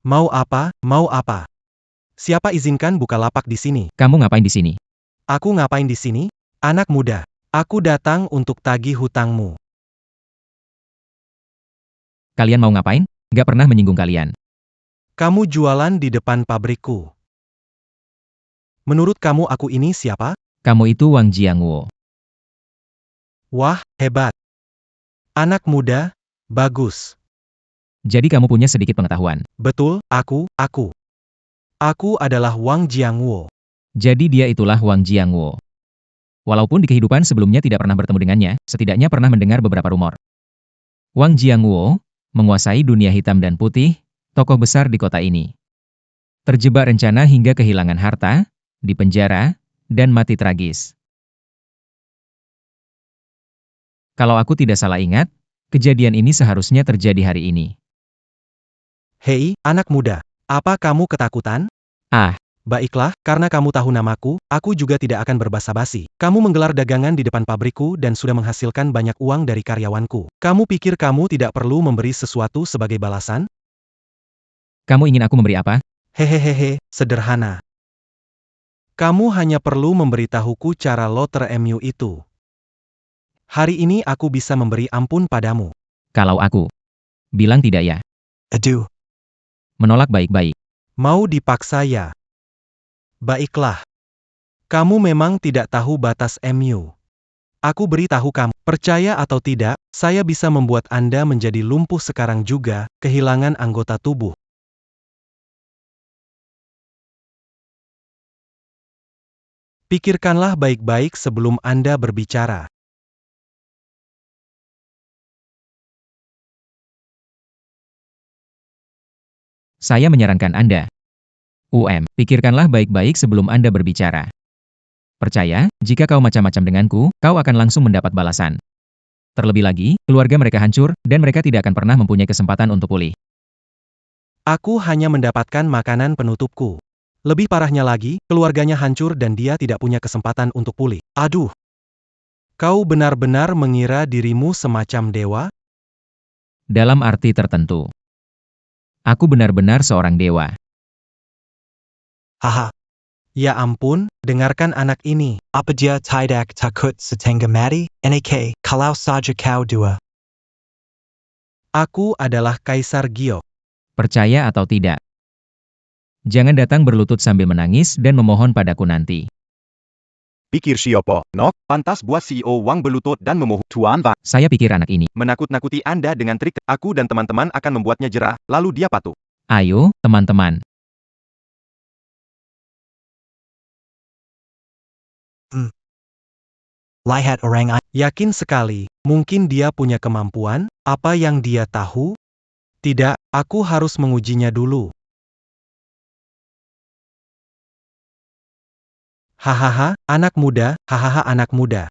Mau apa? Siapa izinkan buka lapak di sini? Kamu ngapain di sini? Aku ngapain di sini? Anak muda, aku datang untuk tagih hutangmu. Kalian mau ngapain? Gak pernah menyinggung kalian. Kamu jualan di depan pabrikku. Menurut kamu aku ini siapa? Kamu itu Wang Jiangwo. Wah, hebat. Anak muda, bagus. Jadi kamu punya sedikit pengetahuan. Betul, aku. Aku adalah Wang Jiangwo. Jadi dia itulah Wang Jiangwo. Walaupun di kehidupan sebelumnya tidak pernah bertemu dengannya, setidaknya pernah mendengar beberapa rumor. Wang Jiangwo menguasai dunia hitam dan putih, tokoh besar di kota ini. Terjebak rencana hingga kehilangan harta, dipenjara, dan mati tragis. Kalau aku tidak salah ingat, kejadian ini seharusnya terjadi hari ini. Hei, anak muda, apa kamu ketakutan? Baiklah, karena kamu tahu namaku, aku juga tidak akan berbasa-basi. Kamu menggelar dagangan di depan pabrikku dan sudah menghasilkan banyak uang dari karyawanku. Kamu pikir kamu tidak perlu memberi sesuatu sebagai balasan? Kamu ingin aku memberi apa? Hehehe, sederhana. Kamu hanya perlu memberitahuku cara lotre MU itu. Hari ini aku bisa memberi ampun padamu. Kalau aku bilang tidak ya. Aduh. Menolak baik-baik. Mau dipaksa ya? Baiklah. Kamu memang tidak tahu batas MU. Aku beritahu kamu, percaya atau tidak, saya bisa membuat Anda menjadi lumpuh sekarang juga, kehilangan anggota tubuh. Pikirkanlah baik-baik sebelum Anda berbicara. Saya menyarankan Anda. Pikirkanlah baik-baik sebelum Anda berbicara. Percaya, jika kau macam-macam denganku, kau akan langsung mendapat balasan. Terlebih lagi, keluarga mereka hancur, dan mereka tidak akan pernah mempunyai kesempatan untuk pulih. Aku hanya mendapatkan makanan penutupku. Lebih parahnya lagi, keluarganya hancur dan dia tidak punya kesempatan untuk pulih. Aduh. Kau benar-benar mengira dirimu semacam dewa? Dalam arti tertentu. Aku benar-benar seorang dewa. Haha. Ya ampun, dengarkan anak ini. Apa dia tidak takut setengah mati? Nak, kalau saja kau dua. Aku adalah Kaisar Giok. Percaya atau tidak. Jangan datang berlutut sambil menangis dan memohon padaku nanti. Pikir siapa, Nok? Pantas buat CEO Wang berlutut dan memohon. Tuan Wang Saya pikir anak ini. menakut-nakuti Anda dengan trik. Aku dan teman-teman akan membuatnya jerah, lalu dia patuh. Ayo, teman-teman. Lihat orang Yakin sekali, mungkin dia punya kemampuan. Apa yang dia tahu? Tidak, aku harus mengujinya dulu. Hahaha, anak muda, hahaha anak muda.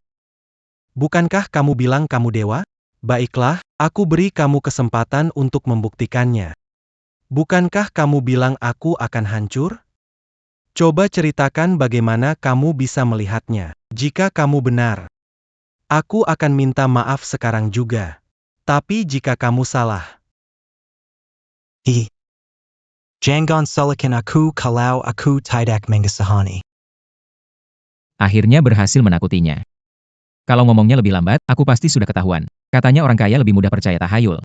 Bukankah kamu bilang kamu dewa? Baiklah, aku beri kamu kesempatan untuk membuktikannya. Bukankah kamu bilang aku akan hancur? Coba ceritakan bagaimana kamu bisa melihatnya. Jika kamu benar, aku akan minta maaf sekarang juga. Tapi jika kamu salah, Jangan salahkan aku kalau aku tidak mengesahani. Akhirnya berhasil menakutinya. Kalau ngomongnya lebih lambat, aku pasti sudah ketahuan. Katanya orang kaya lebih mudah percaya tahayul.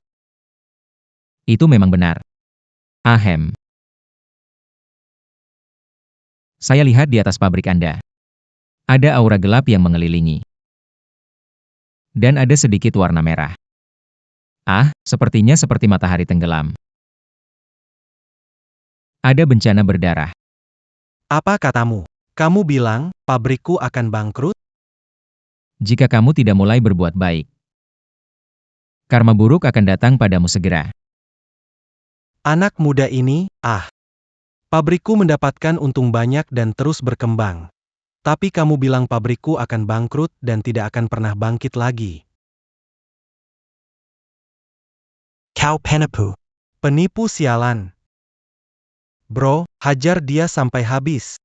Itu memang benar. Ahem. Saya lihat di atas pabrik Anda. Ada aura gelap yang mengelilingi. Dan ada sedikit warna merah. Ah, sepertinya seperti matahari tenggelam. Ada bencana berdarah. apa katamu? Kamu bilang, pabrikku akan bangkrut? Jika kamu tidak mulai berbuat baik, karma buruk akan datang padamu segera. Anak muda ini, pabrikku mendapatkan untung banyak dan terus berkembang. Tapi kamu bilang pabrikku akan bangkrut dan tidak akan pernah bangkit lagi. Kau penipu. Penipu sialan. Bro, hajar dia sampai habis.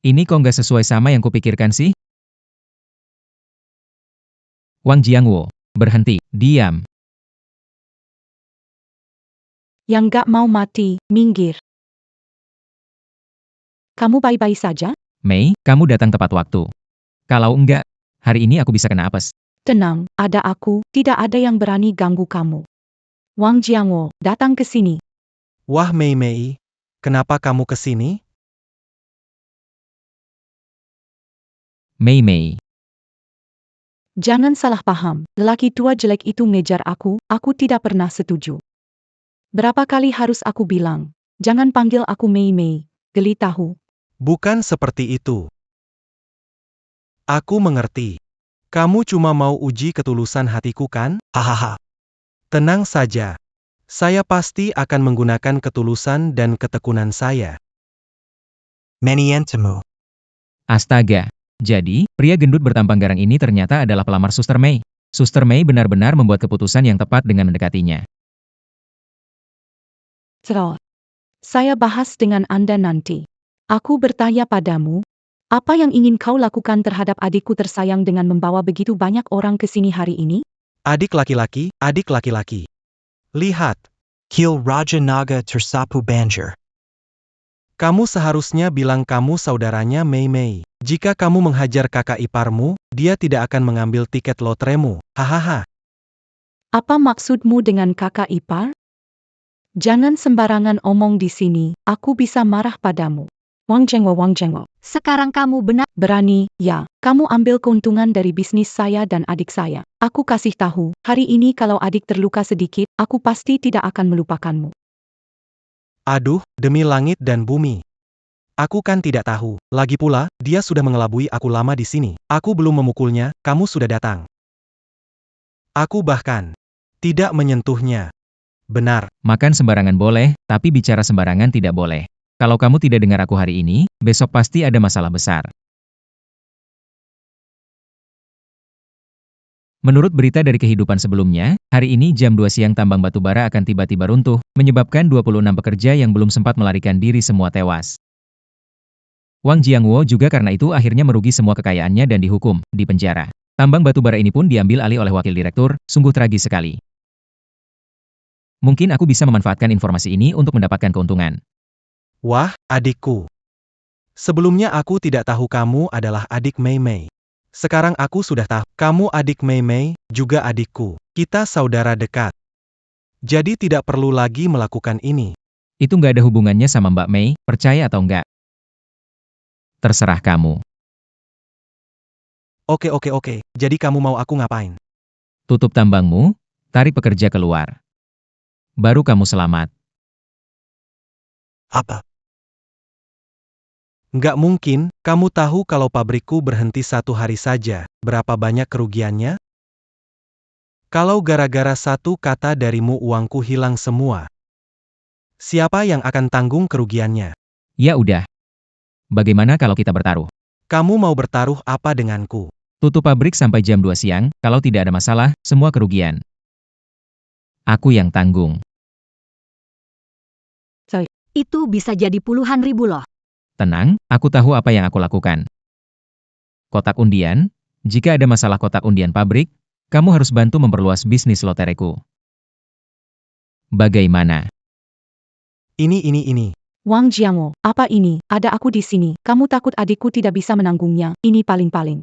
Ini kok nggak sesuai sama yang kupikirkan sih? Wang Jiangwo, berhenti, diam. Yang gak mau mati, minggir. Kamu baik-baik saja? Mei, kamu datang tepat waktu. Kalau enggak, hari ini aku bisa kena apes. Tenang, ada aku, tidak ada yang berani ganggu kamu. Wang Jiangwo, datang ke sini. Wah Mei Mei, kenapa kamu ke sini? Mei Mei, Jangan salah paham, lelaki tua jelek itu ngejar aku tidak pernah setuju. Berapa kali harus aku bilang, jangan panggil aku Mei Mei, geli tahu. Bukan seperti itu. Aku mengerti. Kamu cuma mau uji ketulusan hatiku kan? Hahaha. Tenang saja. Saya pasti akan menggunakan ketulusan dan ketekunan saya. Menientemu. astaga. Jadi, pria gendut bertampang garang ini ternyata adalah pelamar Suster Mei. Suster Mei benar-benar membuat keputusan yang tepat dengan mendekatinya. Terus, saya bahas dengan Anda nanti. Aku bertanya padamu, apa yang ingin kau lakukan terhadap adikku tersayang dengan membawa begitu banyak orang ke sini hari ini? Adik laki-laki, adik laki-laki. Lihat, Kil Raja Naga tersapu banjir. kamu seharusnya bilang kamu saudaranya Mei Mei. Jika kamu menghajar kakak iparmu, dia tidak akan mengambil tiket lotremu. Hahaha. Apa maksudmu dengan kakak ipar? Jangan sembarangan omong di sini, aku bisa marah padamu. Wang Zhengwo. Sekarang kamu benar. Berani, ya, kamu ambil keuntungan dari bisnis saya dan adik saya. Aku kasih tahu, hari ini kalau adik terluka sedikit, aku pasti tidak akan melupakanmu. Aduh, demi langit dan bumi. Aku kan tidak tahu. Lagi pula, dia sudah mengelabui aku lama di sini. Aku belum memukulnya, kamu sudah datang. Aku bahkan tidak menyentuhnya. Benar. Makan sembarangan boleh, tapi bicara sembarangan tidak boleh. Kalau kamu tidak dengar aku hari ini, besok pasti ada masalah besar. Menurut berita dari kehidupan sebelumnya, hari ini jam 2 siang tambang batubara akan tiba-tiba runtuh, menyebabkan 26 pekerja yang belum sempat melarikan diri semua tewas. Wang Jiangwo juga karena itu akhirnya merugi semua kekayaannya dan dihukum, di penjara. Tambang batubara ini pun diambil alih oleh wakil direktur, sungguh tragis sekali. Mungkin aku bisa memanfaatkan informasi ini untuk mendapatkan keuntungan. Wah, adikku. Sebelumnya aku tidak tahu kamu adalah adik Mei Mei. Sekarang aku sudah tahu, kamu adik Mei Mei, juga adikku. Kita saudara dekat. Jadi tidak perlu lagi melakukan ini. Itu nggak ada hubungannya sama Mbak Mei, percaya atau enggak? Terserah kamu. Oke. Jadi kamu mau aku ngapain? Tutup tambangmu, tarik pekerja keluar. Baru kamu selamat. Apa? Nggak mungkin, kamu tahu kalau pabrikku berhenti 1 hari saja, berapa banyak kerugiannya? Kalau gara-gara 1 kata darimu uangku hilang semua. Siapa yang akan tanggung kerugiannya? Ya udah. Bagaimana kalau kita bertaruh? Kamu mau bertaruh apa denganku? Tutup pabrik sampai jam 2 siang, kalau tidak ada masalah, semua kerugian. Aku yang tanggung. Itu bisa jadi puluhan ribu loh. Tenang, aku tahu apa yang aku lakukan. Kotak undian, jika ada masalah kotak undian pabrik, kamu harus bantu memperluas bisnis lotereku. Bagaimana? Ini. Wang Jiangwo, apa ini? Ada aku di sini. Kamu takut adikku tidak bisa menanggungnya? Ini paling-paling.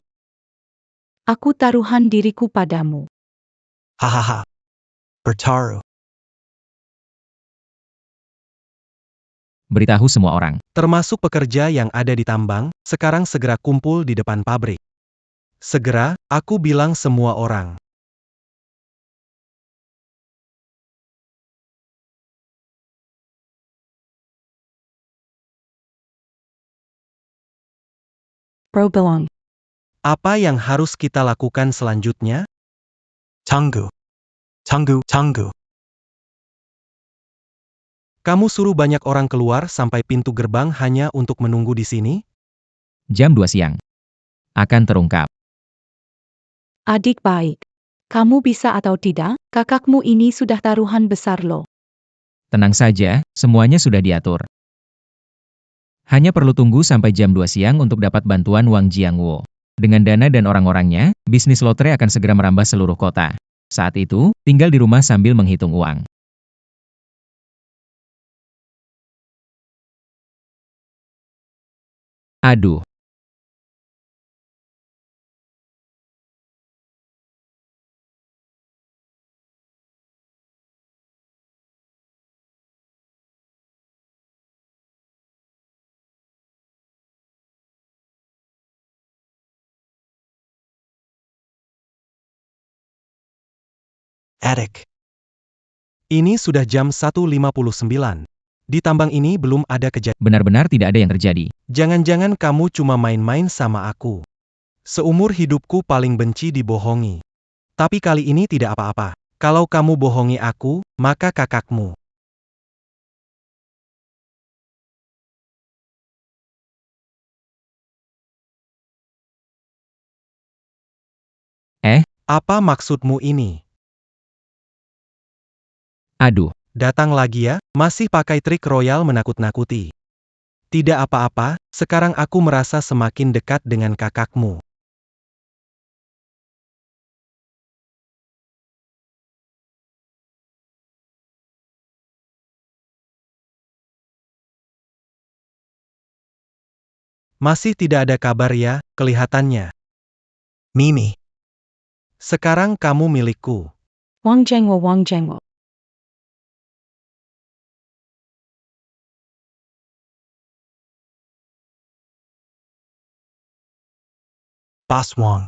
Aku taruhan diriku padamu. Hahaha. Bertaruh. Beritahu semua orang. Termasuk pekerja yang ada di tambang, sekarang segera kumpul di depan pabrik. Segera, aku bilang semua orang. Prolong. Apa yang harus kita lakukan selanjutnya? Tunggu. Kamu suruh banyak orang keluar sampai pintu gerbang hanya untuk menunggu di sini? Jam 2 siang. Akan terungkap. Adik baik. Kamu bisa atau tidak? Kakakmu ini sudah taruhan besar loh. Tenang saja, semuanya sudah diatur. Hanya perlu tunggu sampai jam 2 siang untuk dapat bantuan Wang Jiangwo. Dengan dana dan orang-orangnya, bisnis lotre akan segera merambah seluruh kota. Saat itu, tinggal di rumah sambil menghitung uang. Aduh. Adik. Ini sudah jam 1.59. Di tambang ini belum ada kejadian. Benar-benar tidak ada yang terjadi. Jangan-jangan kamu cuma main-main sama aku. Seumur hidupku paling benci dibohongi. Tapi kali ini tidak apa-apa. Kalau kamu bohongi aku, maka kakakmu. Apa maksudmu ini? Aduh. Datang lagi ya, masih pakai trik royal menakut-nakuti. Tidak apa-apa, sekarang aku merasa semakin dekat dengan kakakmu. Masih tidak ada kabar ya, kelihatannya. Mimi. Sekarang kamu milikku. Wang Jiangwo. Boss Wang.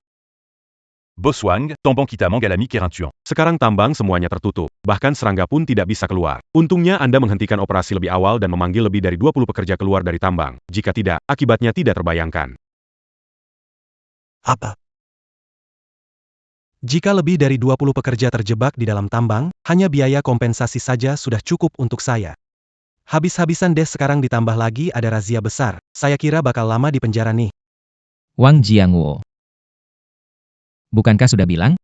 Boss Wang, tambang kita mengalami kerancuan. Sekarang tambang semuanya tertutup. Bahkan serangga pun tidak bisa keluar. Untungnya Anda menghentikan operasi lebih awal dan memanggil lebih dari 20 pekerja keluar dari tambang. Jika tidak, akibatnya tidak terbayangkan. Apa? Jika lebih dari 20 pekerja terjebak di dalam tambang, hanya biaya kompensasi saja sudah cukup untuk saya. Habis-habisan deh sekarang ditambah lagi ada razia besar. Saya kira bakal lama di penjara nih. Wang Jiangwo. Bukankah sudah bilang?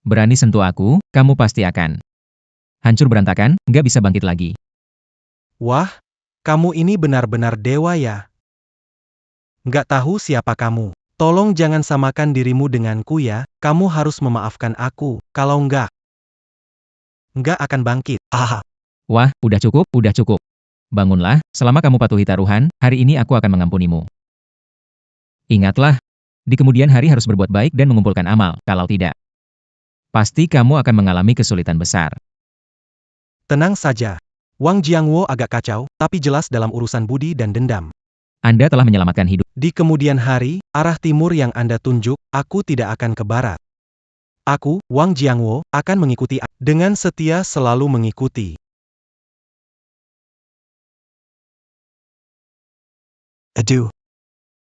Berani sentuh aku, kamu pasti akan hancur berantakan, nggak bisa bangkit lagi. Wah, kamu ini benar-benar dewa ya. Nggak tahu siapa kamu. Tolong jangan samakan dirimu denganku ya, kamu harus memaafkan aku, kalau nggak akan bangkit. Haha. Wah, udah cukup. Bangunlah, selama kamu patuhi taruhan, hari ini aku akan mengampunimu. Ingatlah, di kemudian hari harus berbuat baik dan mengumpulkan amal, kalau tidak, pasti kamu akan mengalami kesulitan besar. Tenang saja. Wang Jiangwo agak kacau, tapi jelas dalam urusan budi dan dendam. Anda telah menyelamatkan hidup. Di kemudian hari, arah timur yang Anda tunjuk, aku tidak akan ke barat. Aku, Wang Jiangwo, akan mengikuti dengan setia selalu mengikuti. Adieu.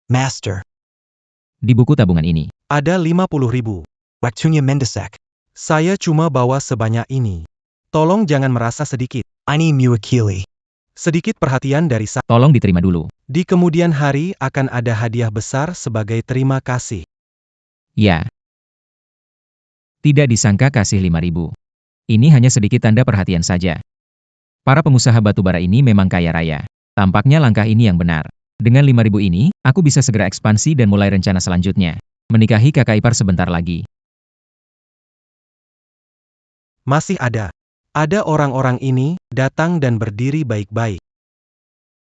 Master. Di buku tabungan ini, Ada 50.000. Waktunya mendesak. Saya cuma bawa sebanyak ini. Tolong jangan merasa sedikit. Ini mewakili. Sedikit perhatian dari saya. tolong diterima dulu. Di kemudian hari akan ada hadiah besar sebagai terima kasih. Ya. Tidak disangka kasih 5.000. Ini hanya sedikit tanda perhatian saja. Para pengusaha batubara ini memang kaya raya. Tampaknya langkah ini yang benar. Dengan 5.000 ini, aku bisa segera ekspansi dan mulai rencana selanjutnya. Menikahi kakak ipar sebentar lagi. Masih ada. Ada orang-orang ini, datang dan berdiri baik-baik.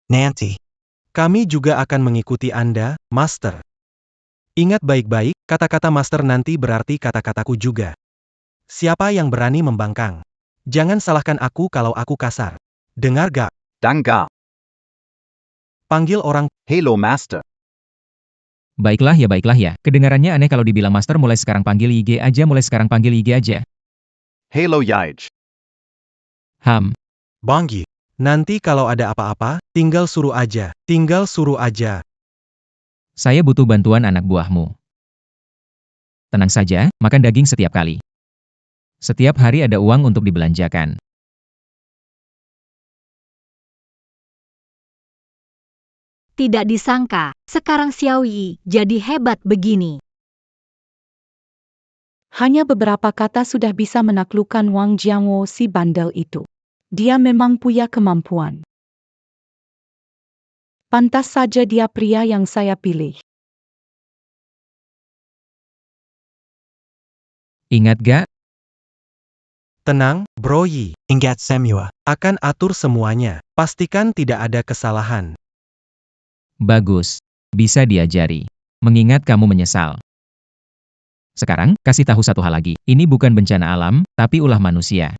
Nanti. Kami juga akan mengikuti Anda, Master. Ingat baik-baik, kata-kata Master nanti berarti kata-kataku juga. Siapa yang berani membangkang? Jangan salahkan aku kalau aku kasar. Dengar gak? Danka. Panggil orang, Hello Master. Baiklah ya. Kedengarannya aneh kalau dibilang master mulai sekarang panggil IG aja. Hello Yaij. Banggi. Nanti kalau ada apa-apa, tinggal suruh aja. Saya butuh bantuan anak buahmu. Tenang saja, makan daging setiap kali. Setiap hari ada uang untuk dibelanjakan. Tidak disangka, sekarang Xiao Yi jadi hebat begini. Hanya beberapa kata sudah bisa menaklukkan Wang Jiangwo si bandel itu. Dia memang punya kemampuan. Pantas saja dia pria yang saya pilih. Ingat gak? Tenang, Bro Yi. Ingat semua. Akan atur semuanya. Pastikan tidak ada kesalahan. Bagus. Bisa diajari. Mengingat kamu menyesal. Sekarang, kasih tahu satu hal lagi. Ini bukan bencana alam, tapi ulah manusia.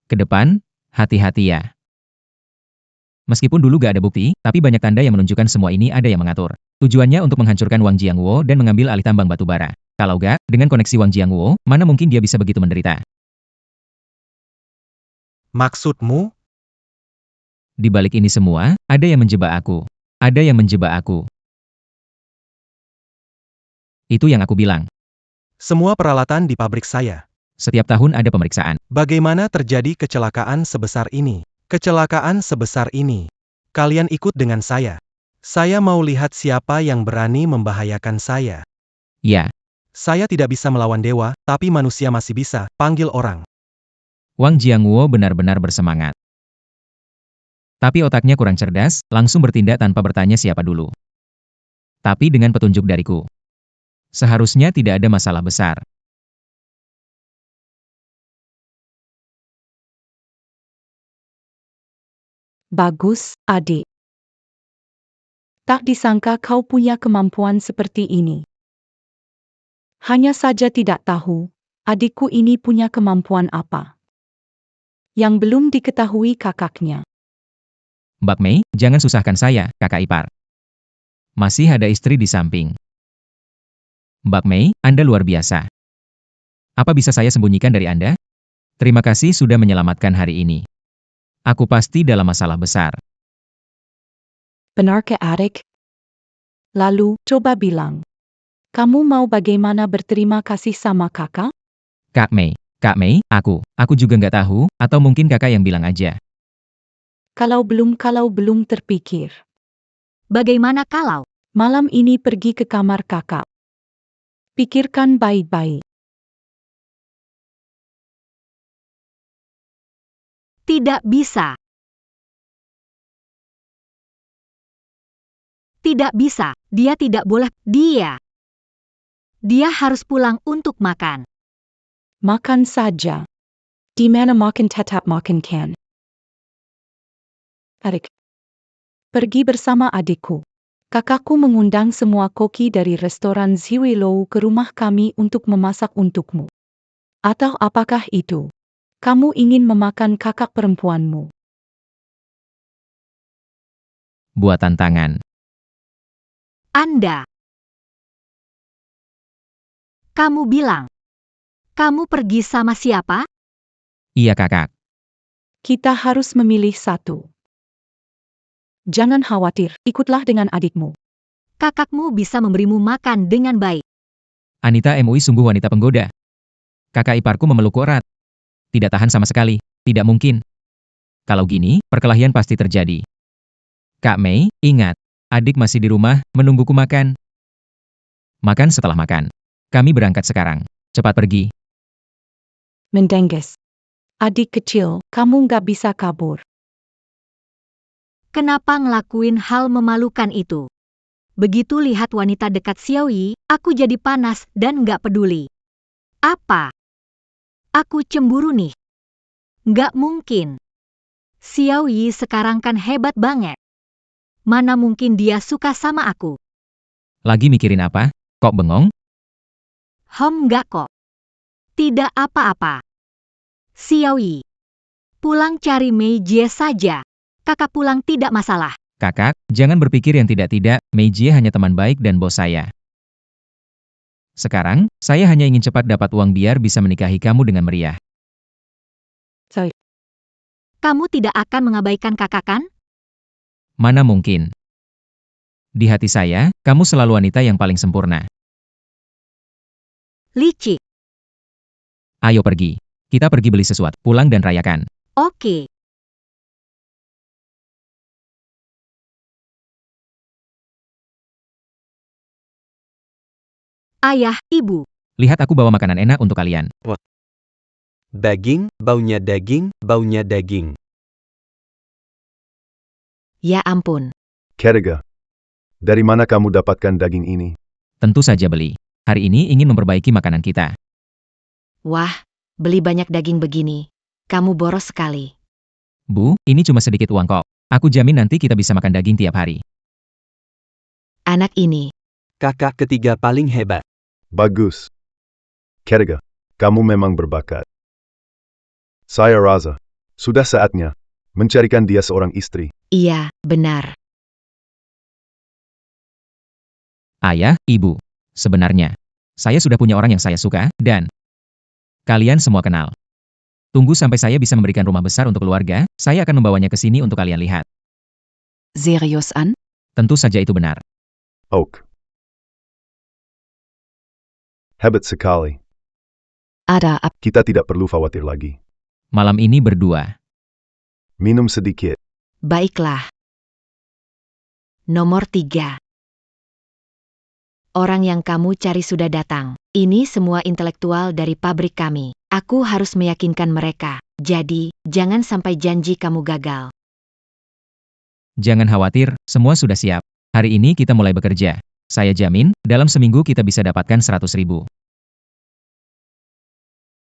Ke depan, hati-hati ya. Meskipun dulu gak ada bukti, tapi banyak tanda yang menunjukkan semua ini ada yang mengatur. Tujuannya untuk menghancurkan Wang Jiangwo dan mengambil alih tambang batubara. Kalau gak, dengan koneksi Wang Jiangwo, mana mungkin dia bisa begitu menderita. Maksudmu? Di balik ini semua, ada yang menjebak aku. Itu yang aku bilang. Semua peralatan di pabrik saya. Setiap tahun ada pemeriksaan. Bagaimana terjadi kecelakaan sebesar ini? Kalian ikut dengan saya. Saya mau lihat siapa yang berani membahayakan saya. Ya, Saya tidak bisa melawan dewa, tapi manusia masih bisa. Panggil orang. Wang Jiangwo benar-benar bersemangat. Tapi otaknya kurang cerdas, langsung bertindak tanpa bertanya siapa dulu. Tapi dengan petunjuk dariku, seharusnya tidak ada masalah besar. Bagus, adik. Tak disangka kau punya kemampuan seperti ini. Hanya saja tidak tahu, adikku ini punya kemampuan apa. Yang belum diketahui kakaknya. Mbak Mei, jangan susahkan saya, kakak ipar. Masih ada istri di samping. Mbak Mei, Anda luar biasa. Apa bisa saya sembunyikan dari Anda? Terima kasih sudah menyelamatkan hari ini. Aku pasti dalam masalah besar. Benar ke adik? Lalu, coba bilang. Kamu mau bagaimana berterima kasih sama kakak? Kak Mei, aku juga nggak tahu, atau mungkin kakak yang bilang aja. Kalau belum terpikir. Bagaimana kalau Malam ini pergi ke kamar kakak. Pikirkan baik-baik. Tidak bisa. Tidak bisa. Dia tidak boleh. Dia harus pulang untuk makan. Makan saja. Di mana makan tetap makan kan? Adik. Pergi bersama adikku. Kakakku mengundang semua koki dari restoran Ziwilou ke rumah kami untuk memasak untukmu. Atau apakah itu? Kamu ingin memakan kakak perempuanmu? Buatan tangan. Anda. Kamu bilang. Kamu pergi sama siapa? Iya kakak. Kita harus memilih satu. Jangan khawatir, ikutlah dengan adikmu. Kakakmu bisa memberimu makan dengan baik. Anita MUI sungguh wanita penggoda. Kakak iparku memelukku erat. Tidak tahan sama sekali. Tidak mungkin. Kalau gini, perkelahian pasti terjadi. Kak Mei, ingat. Adik masih di rumah, menungguku makan. Makan setelah makan. Kami berangkat sekarang. Cepat pergi. Mendengges. Adik kecil, kamu nggak bisa kabur. Kenapa ngelakuin hal memalukan itu? Begitu lihat wanita dekat Xiaoyi, aku jadi panas dan nggak peduli. Apa? Aku cemburu nih. Nggak mungkin. Xiaoyi sekarang kan hebat banget. Mana mungkin dia suka sama aku? Lagi mikirin apa? Kok bengong? Nggak kok. Tidak apa-apa. Xiaoyi. Pulang cari Mei Jie saja. Kakak pulang tidak masalah. Kakak, jangan berpikir yang tidak-tidak, Mei Jie hanya teman baik dan bos saya. Sekarang, saya hanya ingin cepat dapat uang biar bisa menikahi kamu dengan meriah. Kamu tidak akan mengabaikan kakak kan? Mana mungkin. Di hati saya, kamu selalu wanita yang paling sempurna. Licik. Ayo pergi. Kita pergi beli sesuatu, pulang dan rayakan. Oke. Ayah, ibu. Lihat aku bawa makanan enak untuk kalian. Daging, baunya daging. Ya ampun. Kedega. Dari mana kamu dapatkan daging ini? Tentu saja beli. Hari ini ingin memperbaiki makanan kita. Wah, beli banyak daging begini. Kamu boros sekali. Bu, ini cuma sedikit uang kok. Aku jamin nanti kita bisa makan daging tiap hari. Anak ini. Kakak ketiga paling hebat. Bagus. Kedega. Kamu memang berbakat. Saya rasa. Sudah saatnya. Mencarikan dia seorang istri. Iya, benar. Ayah, ibu. Sebenarnya, saya sudah punya orang yang saya suka, dan kalian semua kenal. Tunggu sampai saya bisa memberikan rumah besar untuk keluarga, saya akan membawanya ke sini untuk kalian lihat. Seriusan? Tentu saja itu benar. Oak. Hebat sekali. Ada apa? Kita tidak perlu khawatir lagi. Malam ini berdua. Minum sedikit. Baiklah. Nomor 3. Orang yang kamu cari sudah datang. Ini semua intelektual dari pabrik kami. Aku harus meyakinkan mereka. Jadi, jangan sampai janji kamu gagal. Jangan khawatir, semua sudah siap. Hari ini kita mulai bekerja. Saya jamin, dalam seminggu kita bisa dapatkan 100.000.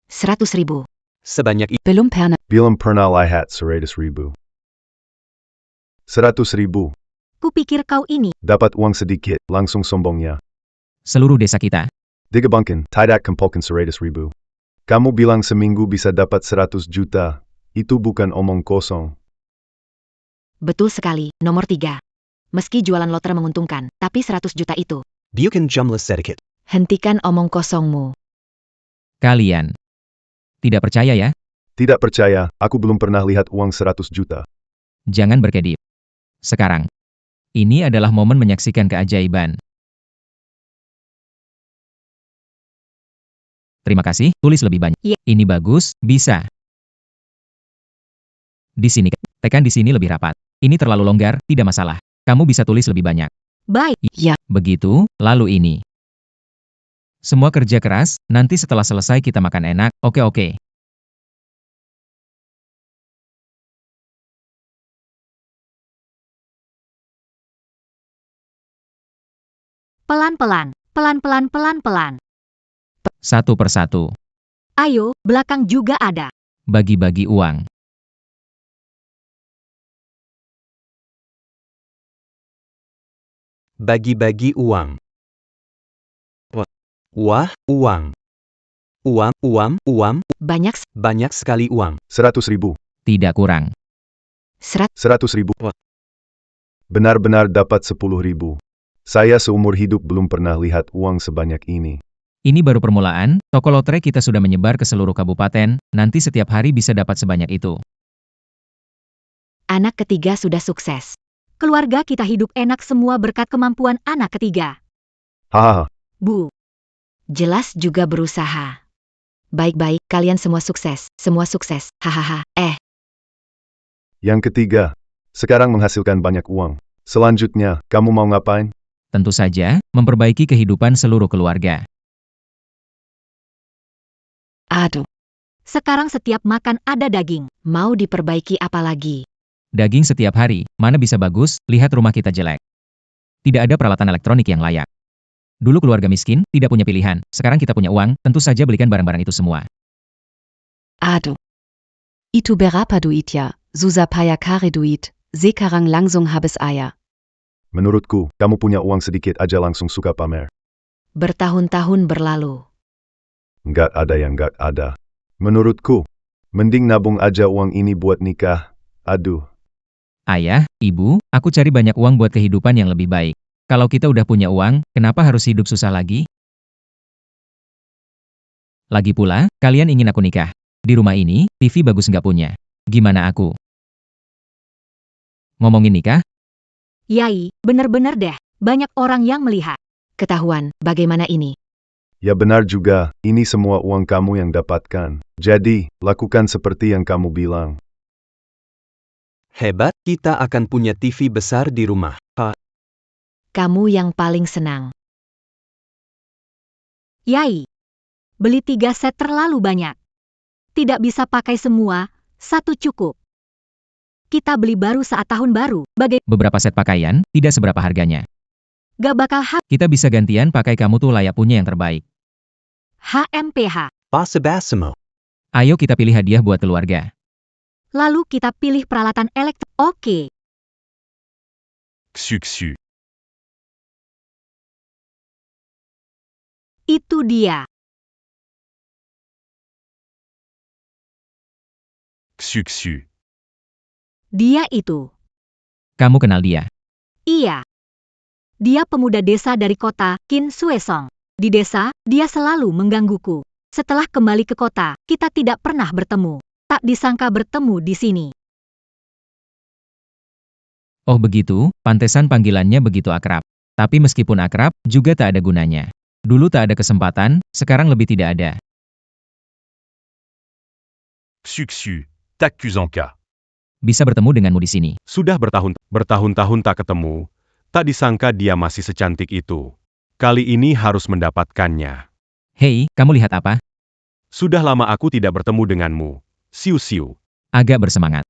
100.000. Sebanyak itu. Belum pernah. Bilang pernah lihat 100.000. 100.000. Kupikir kau ini. Dapat uang sedikit, langsung sombongnya. Seluruh desa kita. Digabungkan, tidak kumpulkan 100.000. Kamu bilang seminggu bisa dapat 100 juta. Itu bukan omong kosong. Betul sekali. Nomor 3. Meski jualan lotre menguntungkan, tapi 100 juta itu. Bukan jumlah sedikit. Hentikan omong kosongmu. Kalian. Tidak percaya ya? Tidak percaya, aku belum pernah lihat uang 100 juta. Jangan berkedip. Sekarang. Ini adalah momen menyaksikan keajaiban. Terima kasih, tulis lebih banyak. Ya. Ini bagus, bisa. Di sini, tekan di sini lebih rapat. Ini terlalu longgar, tidak masalah. Kamu bisa tulis lebih banyak. Baik. Ya. Begitu, lalu ini. Semua kerja keras, nanti setelah selesai kita makan enak, oke. Pelan-pelan, pelan-pelan, pelan-pelan. Satu persatu. Ayo, belakang juga ada. Bagi-bagi uang. Bagi-bagi uang. Wah, uang. Uang. Banyak sekali uang. 100.000. Tidak kurang. 100.000. Benar-benar dapat 10.000. Saya seumur hidup belum pernah lihat uang sebanyak ini. Ini baru permulaan, toko lotre kita sudah menyebar ke seluruh kabupaten, nanti setiap hari bisa dapat sebanyak itu. Anak ketiga sudah sukses. Keluarga kita hidup enak semua berkat kemampuan anak ketiga. Hahaha. Bu, Jelas juga berusaha. Baik-baik, kalian semua sukses. Semua sukses. Hahaha. Yang ketiga, sekarang menghasilkan banyak uang. Selanjutnya, kamu mau ngapain? Tentu saja, memperbaiki kehidupan seluruh keluarga. Aduh, sekarang setiap makan ada daging. mau diperbaiki apa lagi? Daging setiap hari, mana bisa bagus, lihat rumah kita jelek. Tidak ada peralatan elektronik yang layak. Dulu keluarga miskin, tidak punya pilihan. Sekarang kita punya uang, tentu saja belikan barang-barang itu semua. Aduh. Itu berapa duitnya? Susapaya kare duit. Sekarang langsung habis ayah. Menurutku, kamu punya uang sedikit aja langsung suka pamer. Bertahun-tahun berlalu. Nggak ada yang nggak ada. Menurutku, mending nabung aja uang ini buat nikah. Aduh. Ayah, ibu, aku cari banyak uang buat kehidupan yang lebih baik. Kalau kita udah punya uang, kenapa harus hidup susah lagi? Lagi pula, kalian ingin aku nikah. Di rumah ini, TV bagus nggak punya. Gimana aku? Ngomongin nikah? Yai, bener-bener deh. Banyak orang yang melihat. Ketahuan, bagaimana ini? Ya benar juga, ini semua uang kamu yang dapatkan. Jadi, lakukan seperti yang kamu bilang. Hebat, kita akan punya TV besar di rumah. Kamu yang paling senang. Yai, beli 3 set terlalu banyak. Tidak bisa pakai semua, 1 cukup. Kita beli baru saat tahun baru, Beberapa set pakaian, tidak seberapa harganya. gak bakal Kita bisa gantian pakai, kamu tuh layak punya yang terbaik. HMPH. Pasabasimo. Ayo kita pilih hadiah buat keluarga. Lalu kita pilih peralatan elektronik. Oke. Xu. Itu dia. Xu. Dia itu. Kamu kenal dia? Iya. Dia pemuda desa dari kota, Qin Suesong. Di desa, dia selalu menggangguku. Setelah kembali ke kota, kita tidak pernah bertemu. Tak disangka bertemu di sini. Oh begitu, pantesan panggilannya begitu akrab. Tapi meskipun akrab, juga tak ada gunanya. Dulu tak ada kesempatan, sekarang lebih tidak ada. Xu. T'accusant. Bisa bertemu denganmu di sini. Sudah bertahun-tahun tak ketemu, tak disangka dia masih secantik itu. Kali ini harus mendapatkannya. Hei, kamu lihat apa? Sudah lama aku tidak bertemu denganmu. Siu. Agak bersemangat.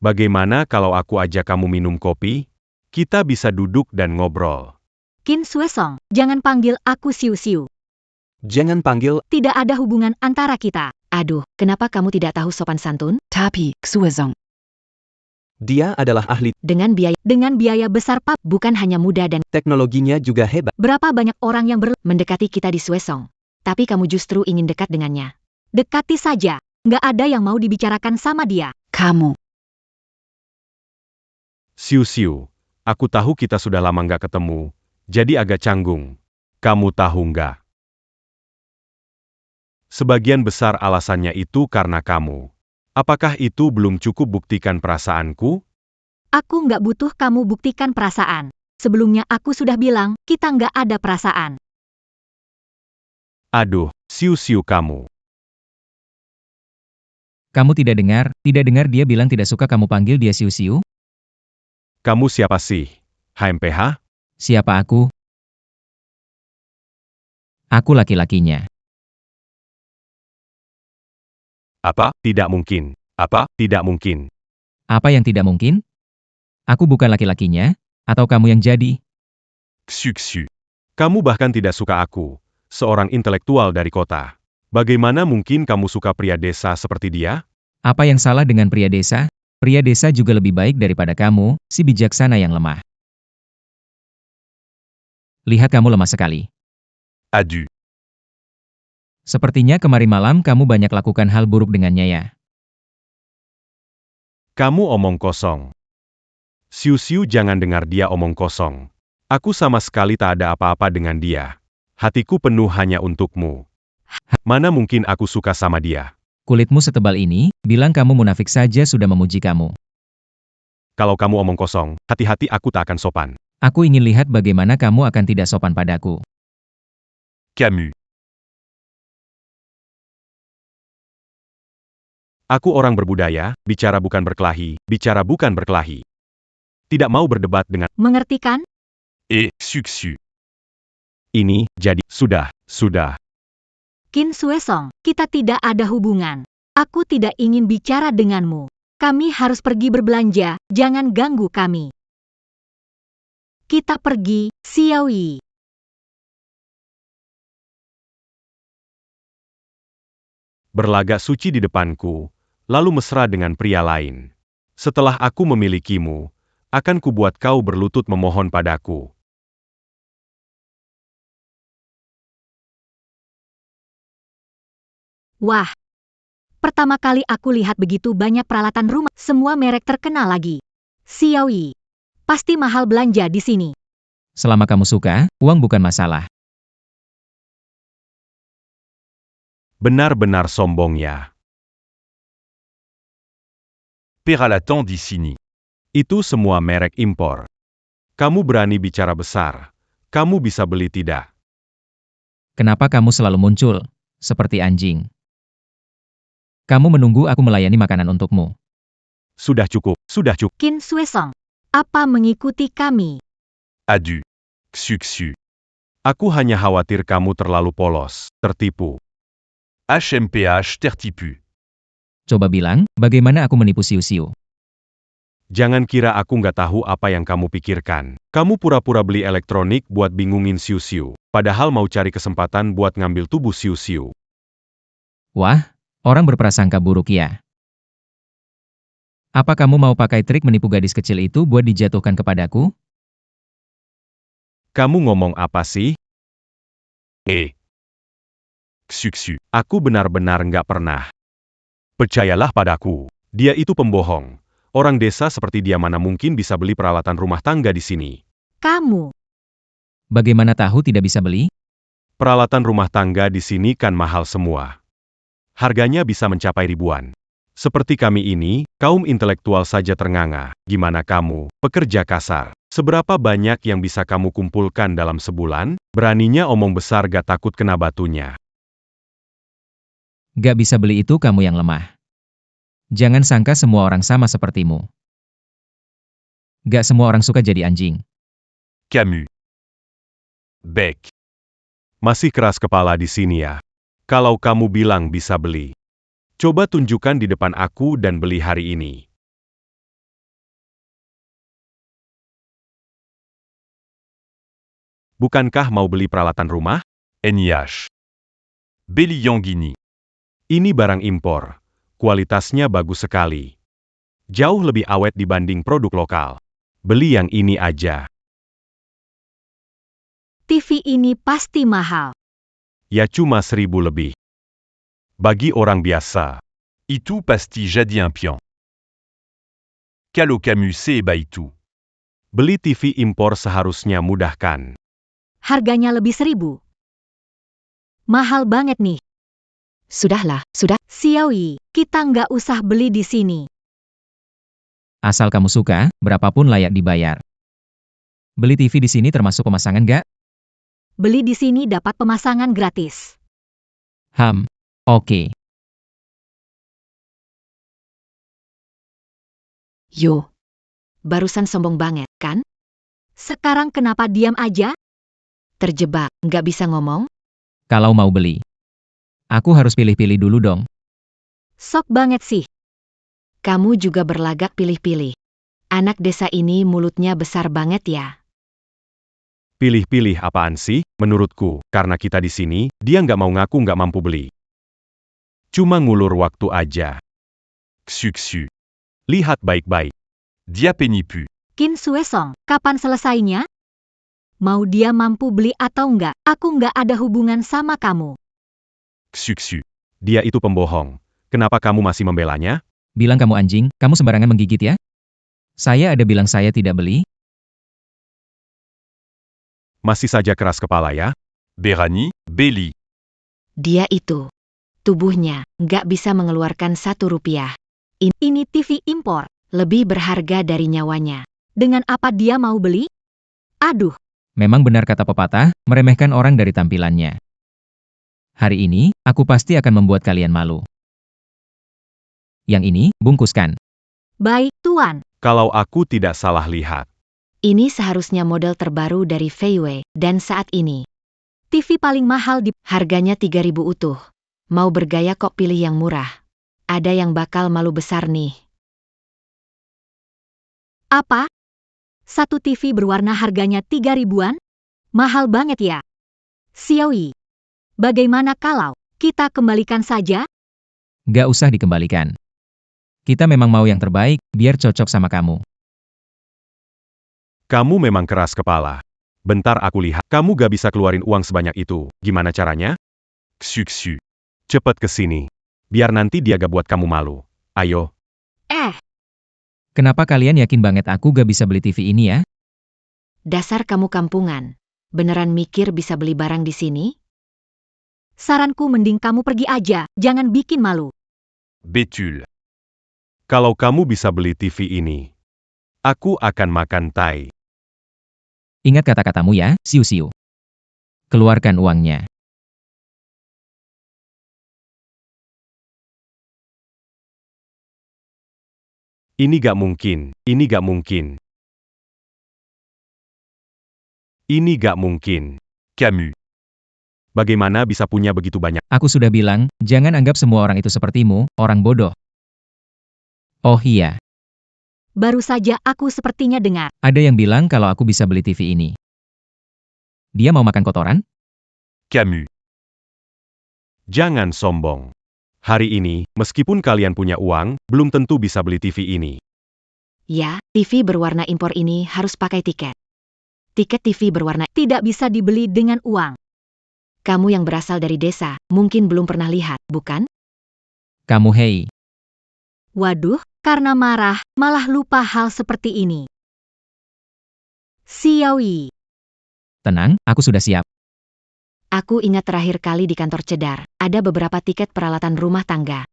Bagaimana kalau aku ajak kamu minum kopi? Kita bisa duduk dan ngobrol. Qin Suesong, jangan panggil aku Siu. Jangan panggil. Tidak ada hubungan antara kita. Aduh, kenapa kamu tidak tahu sopan santun? Tapi, Xuezong. Dia adalah ahli. Dengan biaya besar Pak. bukan hanya muda dan Teknologinya juga hebat. Berapa banyak orang yang mendekati kita di Suesong. Tapi kamu justru ingin dekat dengannya. dekati saja. Nggak ada yang mau dibicarakan sama dia. Kamu. Siu. Aku tahu kita sudah lama nggak ketemu, jadi agak canggung. Kamu tahu nggak? Sebagian besar alasannya itu karena kamu. Apakah itu belum cukup buktikan perasaanku? Aku nggak butuh kamu buktikan perasaan. Sebelumnya aku sudah bilang, kita nggak ada perasaan. Aduh, Siu kamu. Kamu tidak dengar dia bilang tidak suka kamu panggil dia Siu? Kamu siapa sih? HMPH? Siapa aku? Aku laki-lakinya. Apa? Tidak mungkin. Apa? Tidak mungkin. Apa yang tidak mungkin? Aku bukan laki-lakinya, atau kamu yang jadi? Xu. Kamu bahkan tidak suka aku, seorang intelektual dari kota. Bagaimana mungkin kamu suka pria desa seperti dia? Apa yang salah dengan pria desa? Pria desa juga lebih baik daripada kamu, si bijaksana yang lemah. Lihat kamu lemah sekali. Adieu. Sepertinya kemarin malam kamu banyak lakukan hal buruk dengannya ya. Kamu omong kosong. Siu-siu, jangan dengar dia omong kosong. Aku sama sekali tak ada apa-apa dengan dia. Hatiku penuh hanya untukmu. Mana mungkin aku suka sama dia? Kulitmu setebal ini, bilang kamu munafik saja sudah memuji kamu. Kalau kamu omong kosong, hati-hati aku tak akan sopan. Aku ingin lihat bagaimana kamu akan tidak sopan padaku. Camus. Aku orang berbudaya, bicara bukan berkelahi, bicara bukan berkelahi. Tidak mau berdebat dengan Mengerti kan? sucsu. Ini, jadi, sudah. Qin Suesong, kita tidak ada hubungan. Aku tidak ingin bicara denganmu. Kami harus pergi berbelanja, jangan ganggu kami. Kita pergi, Xiao Yi. Berlagak suci di depanku, lalu mesra dengan pria lain. Setelah aku memilikimu, akan kubuat kau berlutut memohon padaku. Wah, pertama kali aku lihat begitu banyak peralatan rumah, semua merek terkenal lagi. Xiao Yi, pasti mahal belanja di sini. Selama kamu suka, uang bukan masalah. Benar-benar sombong ya. Peralatan di sini. Itu semua merek impor. Kamu berani bicara besar. Kamu bisa beli tidak? Kenapa kamu selalu muncul, seperti anjing? Kamu menunggu aku melayani makanan untukmu. Sudah cukup. Qin Suesong, apa mengikuti kami? Adieu. Xu. Aku hanya khawatir kamu terlalu polos, tertipu. HMPH tertipu. Coba bilang, bagaimana aku menipu siu-siu? Jangan kira aku nggak tahu apa yang kamu pikirkan. Kamu pura-pura beli elektronik buat bingungin siu-siu, padahal mau cari kesempatan buat ngambil tubuh siu-siu. Wah, orang berprasangka buruk ya. Apa kamu mau pakai trik menipu gadis kecil itu buat dijatuhkan kepadaku? Kamu ngomong apa sih? Xu. Aku benar-benar nggak pernah. Percayalah padaku, dia itu pembohong. Orang desa seperti dia mana mungkin bisa beli peralatan rumah tangga di sini. Kamu. Bagaimana tahu tidak bisa beli? Peralatan rumah tangga di sini kan mahal semua. Harganya bisa mencapai ribuan. Seperti kami ini, kaum intelektual saja ternganga. Gimana kamu, pekerja kasar? Seberapa banyak yang bisa kamu kumpulkan dalam sebulan? Beraninya omong besar gak takut kena batunya. Gak bisa beli itu kamu yang lemah. Jangan sangka semua orang sama sepertimu. Gak semua orang suka jadi anjing. Camus. Beck. Masih keras kepala di sini ya. Kalau kamu bilang bisa beli, coba tunjukkan di depan aku dan beli hari ini. Bukankah mau beli peralatan rumah? NIH. Beli yang gini. Ini barang impor. Kualitasnya bagus sekali. Jauh lebih awet dibanding produk lokal. Beli yang ini aja. TV ini pasti mahal. Ya cuma 1.000 lebih. Bagi orang biasa. Itu pasti jadi impian. Kalau Camus c'est itu. Beli TV impor seharusnya mudah kan? Harganya lebih 1.000. Mahal banget nih. Sudah. Xiao Yi, kita nggak usah beli di sini. Asal kamu suka, berapapun layak dibayar. Beli TV di sini termasuk pemasangan gak? Beli di sini dapat pemasangan gratis. Oke. Yo. Barusan sombong banget, kan? Sekarang kenapa diam aja? Terjebak, nggak bisa ngomong? Kalau mau beli, aku harus pilih-pilih dulu dong. Sok banget sih. Kamu juga berlagak pilih-pilih. Anak desa ini mulutnya besar banget ya. Pilih-pilih apaan sih? Menurutku, karena kita di sini, dia nggak mau ngaku nggak mampu beli. Cuma ngulur waktu aja. Xu. Lihat baik-baik. Dia penipu. Qin Suesong, kapan selesainya? Mau dia mampu beli atau enggak, aku enggak ada hubungan sama kamu. Xu. Dia itu pembohong. Kenapa kamu masih membelanya? Bilang kamu anjing, kamu sembarangan menggigit ya? Saya ada bilang saya tidak beli? Masih saja keras kepala ya? Berani, beli. Dia itu. Tubuhnya nggak bisa mengeluarkan 1 rupiah. Ini TV impor. Lebih berharga dari nyawanya. Dengan apa dia mau beli? Aduh, Memang benar kata pepatah, meremehkan orang dari tampilannya. Hari ini, aku pasti akan membuat kalian malu. Yang ini, bungkuskan. baik Tuan. Kalau aku tidak salah lihat. Ini seharusnya model terbaru dari Feiwei, dan saat ini. TV paling mahal di... Harganya 3.000 utuh. Mau bergaya kok pilih yang murah. Ada yang bakal malu besar nih. Apa? Satu TV berwarna harganya 3.000-an? Mahal banget ya. Xiaoyi, bagaimana kalau kita kembalikan saja? Gak usah dikembalikan. Kita memang mau yang terbaik, biar cocok sama kamu. Kamu memang keras kepala. Bentar aku lihat. Kamu gak bisa keluarin uang sebanyak itu. Gimana caranya? Xu. Cepet ke sini. Biar nanti dia gak buat kamu malu. Ayo. Kenapa kalian yakin banget aku gak bisa beli TV ini ya? Dasar kamu kampungan. Beneran mikir bisa beli barang di sini? Saranku mending kamu pergi aja, jangan bikin malu. Betul. Kalau kamu bisa beli TV ini, aku akan makan tai. Ingat kata-katamu ya, Siu. Keluarkan uangnya. Ini gak mungkin. Ini gak mungkin. Ini gak mungkin. Camus. Bagaimana bisa punya begitu banyak? Aku sudah bilang, jangan anggap semua orang itu sepertimu, orang bodoh. Oh iya, Baru saja aku sepertinya dengar. ada yang bilang kalau aku bisa beli TV ini. Dia mau makan kotoran? Camus. Jangan sombong. Hari ini, meskipun kalian punya uang, belum tentu bisa beli TV ini. Ya, TV berwarna impor ini harus pakai tiket. Tiket TV berwarna Tidak bisa dibeli dengan uang. kamu yang berasal dari desa, mungkin belum pernah lihat, bukan? Kamu hei. Waduh, karena marah, malah lupa hal seperti ini. Xiaoyi, Tenang, aku sudah siap. Aku ingat terakhir kali di kantor Cedar, ada beberapa tiket peralatan rumah tangga.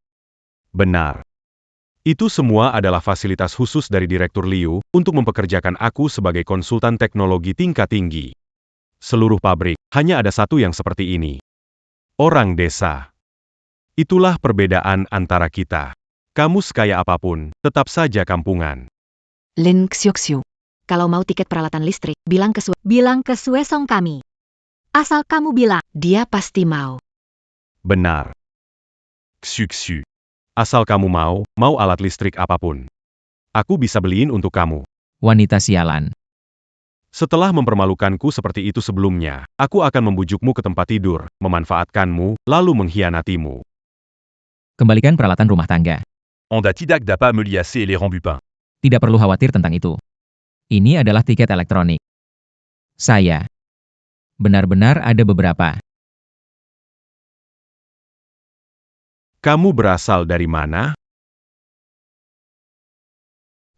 Benar. Itu semua adalah fasilitas khusus dari Direktur Liu untuk mempekerjakan aku sebagai konsultan teknologi tingkat tinggi. Seluruh pabrik, hanya ada satu yang seperti ini. Orang desa. Itulah perbedaan antara kita. Kamu sekaya apapun, tetap saja kampungan. Lin Xiuxiu. Kalau mau tiket peralatan listrik, bilang ke Suesong kami. Asal kamu bilang, dia pasti mau. Benar. Xu. Asal kamu mau alat listrik apapun. Aku bisa beliin untuk kamu. Wanita sialan. Setelah mempermalukanku seperti itu sebelumnya, aku akan membujukmu ke tempat tidur, memanfaatkanmu, lalu mengkhianatimu. Kembalikan peralatan rumah tangga. Onda tidak dapat meliase les rembupins. Tidak perlu khawatir tentang itu. Ini adalah tiket elektronik. Saya. Benar-benar ada beberapa. Kamu berasal dari mana?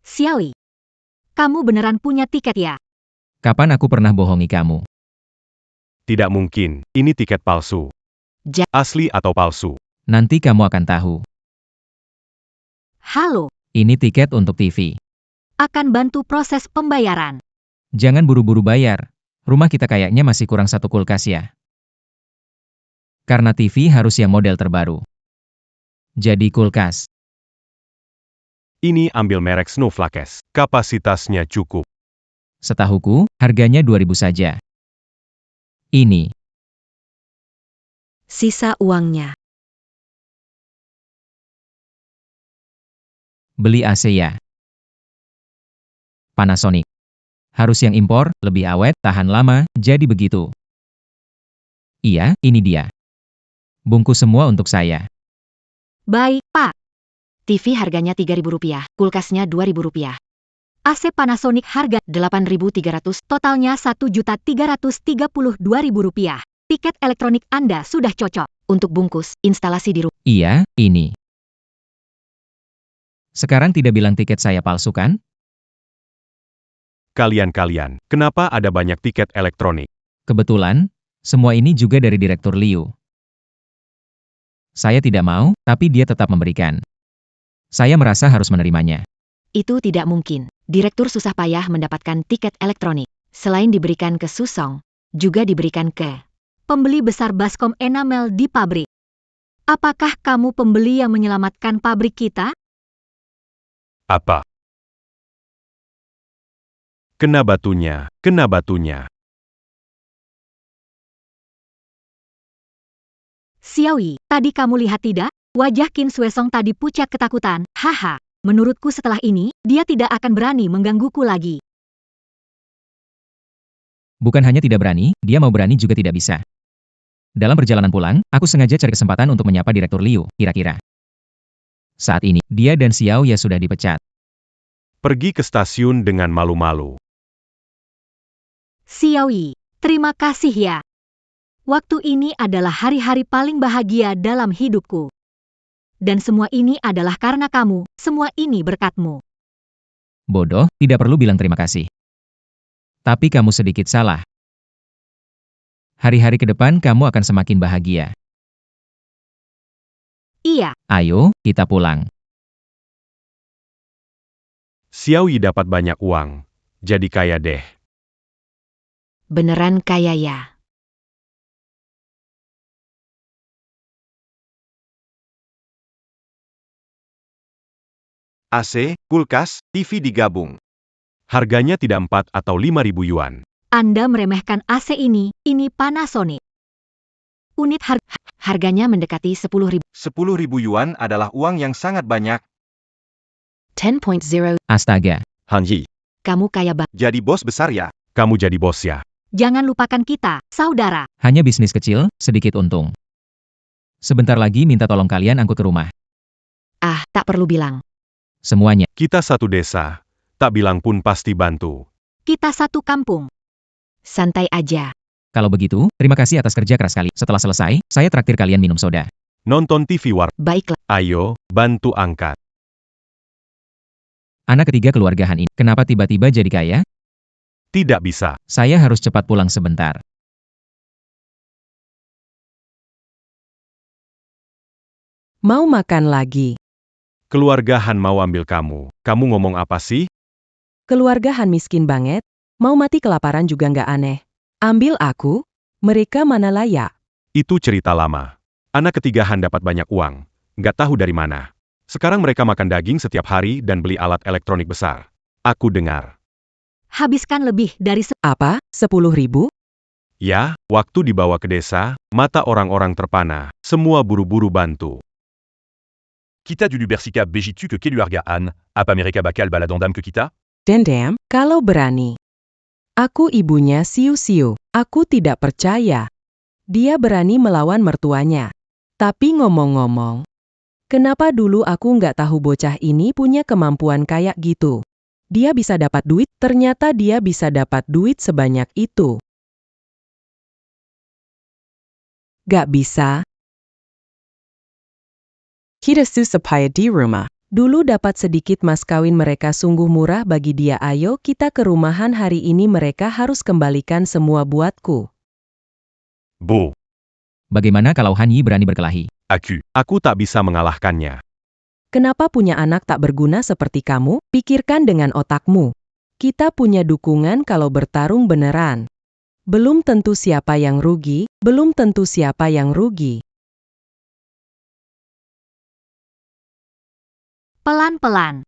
Xiaoyi, kamu beneran punya tiket ya? Kapan aku pernah bohongi kamu? Tidak mungkin, ini tiket palsu. Asli atau palsu? Nanti kamu akan tahu. Halo, Ini tiket untuk TV. akan bantu proses pembayaran. Jangan buru-buru bayar. Rumah kita kayaknya masih kurang satu kulkas ya. Karena TV harus yang model terbaru. Jadi kulkas. Ini ambil merek Snowflakes. Kapasitasnya cukup. Setahuku, harganya 2.000 saja. Ini. Sisa uangnya. Beli AC ya. Panasonic. Harus yang impor, lebih awet, tahan lama, jadi begitu. Iya, ini dia. Bungkus semua untuk saya. Baik, Pak. TV harganya Rp3.000, kulkasnya Rp2.000. AC Panasonic harga Rp8.300. totalnya Rp1.332.000. Tiket elektronik Anda sudah cocok. Untuk bungkus, instalasi di rumah. Iya, ini. Sekarang tidak bilang tiket saya palsu kan? Kalian-kalian, kenapa ada banyak tiket elektronik? Kebetulan, semua ini juga dari Direktur Liu. Saya tidak mau, tapi dia tetap memberikan. Saya merasa harus menerimanya. Itu tidak mungkin. Direktur susah payah mendapatkan tiket elektronik. Selain diberikan ke Susong, juga diberikan ke pembeli besar baskom enamel di pabrik. Apakah kamu pembeli yang menyelamatkan pabrik kita? Apa? Kena batunya, kena batunya. Xiaoyi, tadi kamu lihat tidak? Wajah Qin Suesong tadi pucat ketakutan. Haha, menurutku setelah ini, dia tidak akan berani menggangguku lagi. Bukan hanya tidak berani, dia mau berani juga tidak bisa. Dalam perjalanan pulang, aku sengaja cari kesempatan untuk menyapa Direktur Liu, kira-kira. Saat ini, dia dan Xiao Ya sudah dipecat. Pergi ke stasiun dengan malu-malu. Xiaoyi, terima kasih ya. Waktu ini adalah hari-hari paling bahagia dalam hidupku. Dan semua ini adalah karena kamu, semua ini berkatmu. Bodoh, tidak perlu bilang terima kasih. Tapi kamu sedikit salah. Hari-hari ke depan kamu akan semakin bahagia. Iya. Ayo, kita pulang. Xiaoyi dapat banyak uang. Jadi kaya deh. Beneran kaya ya. AC, kulkas, TV digabung. Harganya tidak 4 atau 5.000 yuan. Anda meremehkan AC ini Panasonic. Unit harganya mendekati 10.000. 10.000 yuan adalah uang yang sangat banyak. 10.0. Astaga. Hanji, Kamu kaya banget. Jadi bos besar ya? kamu jadi bos ya. Jangan lupakan kita, saudara. Hanya bisnis kecil, sedikit untung. Sebentar lagi minta tolong kalian angkut ke rumah. Ah, tak perlu bilang. Semuanya. Kita satu desa. Tak bilang pun pasti bantu. Kita satu kampung. Santai aja. Kalau begitu, terima kasih atas kerja keras kalian. Setelah selesai, saya traktir kalian minum soda. Nonton TV war. Baiklah. Ayo, bantu angkat. Anak ketiga keluarga Han ini, kenapa tiba-tiba jadi kaya? Tidak bisa. Saya harus cepat pulang sebentar. Mau makan lagi? Keluarga Han mau ambil kamu. Kamu ngomong apa sih? Keluarga Han miskin banget, mau mati kelaparan juga nggak aneh. Ambil aku, mereka mana layak. Itu cerita lama. Anak ketiga Han dapat banyak uang. Nggak tahu dari mana. Sekarang mereka makan daging setiap hari dan beli alat elektronik besar. Aku dengar. Habiskan lebih dari Apa? 10.000? Ya, waktu dibawa ke desa, mata orang-orang terpana. Semua buru-buru bantu. Kita du Bersica begitu que keluarga Han, apa mereka bakal baladondam ke kita? Dendam, kalau berani. Aku ibunya Siu-Siu. Aku tidak percaya. Dia berani melawan mertuanya. Tapi ngomong-ngomong, kenapa dulu aku nggak tahu bocah ini punya kemampuan kayak gitu? Dia bisa dapat duit, ternyata dia bisa dapat duit sebanyak itu. Gak bisa. Kita susah payah di rumah. Dulu dapat sedikit mas kawin mereka sungguh murah bagi dia. Ayo kita ke rumahan hari ini, mereka harus kembalikan semua buatku. Bu. Bagaimana kalau Han Yi berani berkelahi? Aku tak bisa mengalahkannya. Kenapa punya anak tak berguna seperti kamu? Pikirkan dengan otakmu. Kita punya dukungan kalau bertarung beneran. Belum tentu siapa yang rugi, belum tentu siapa yang rugi. pelan-pelan.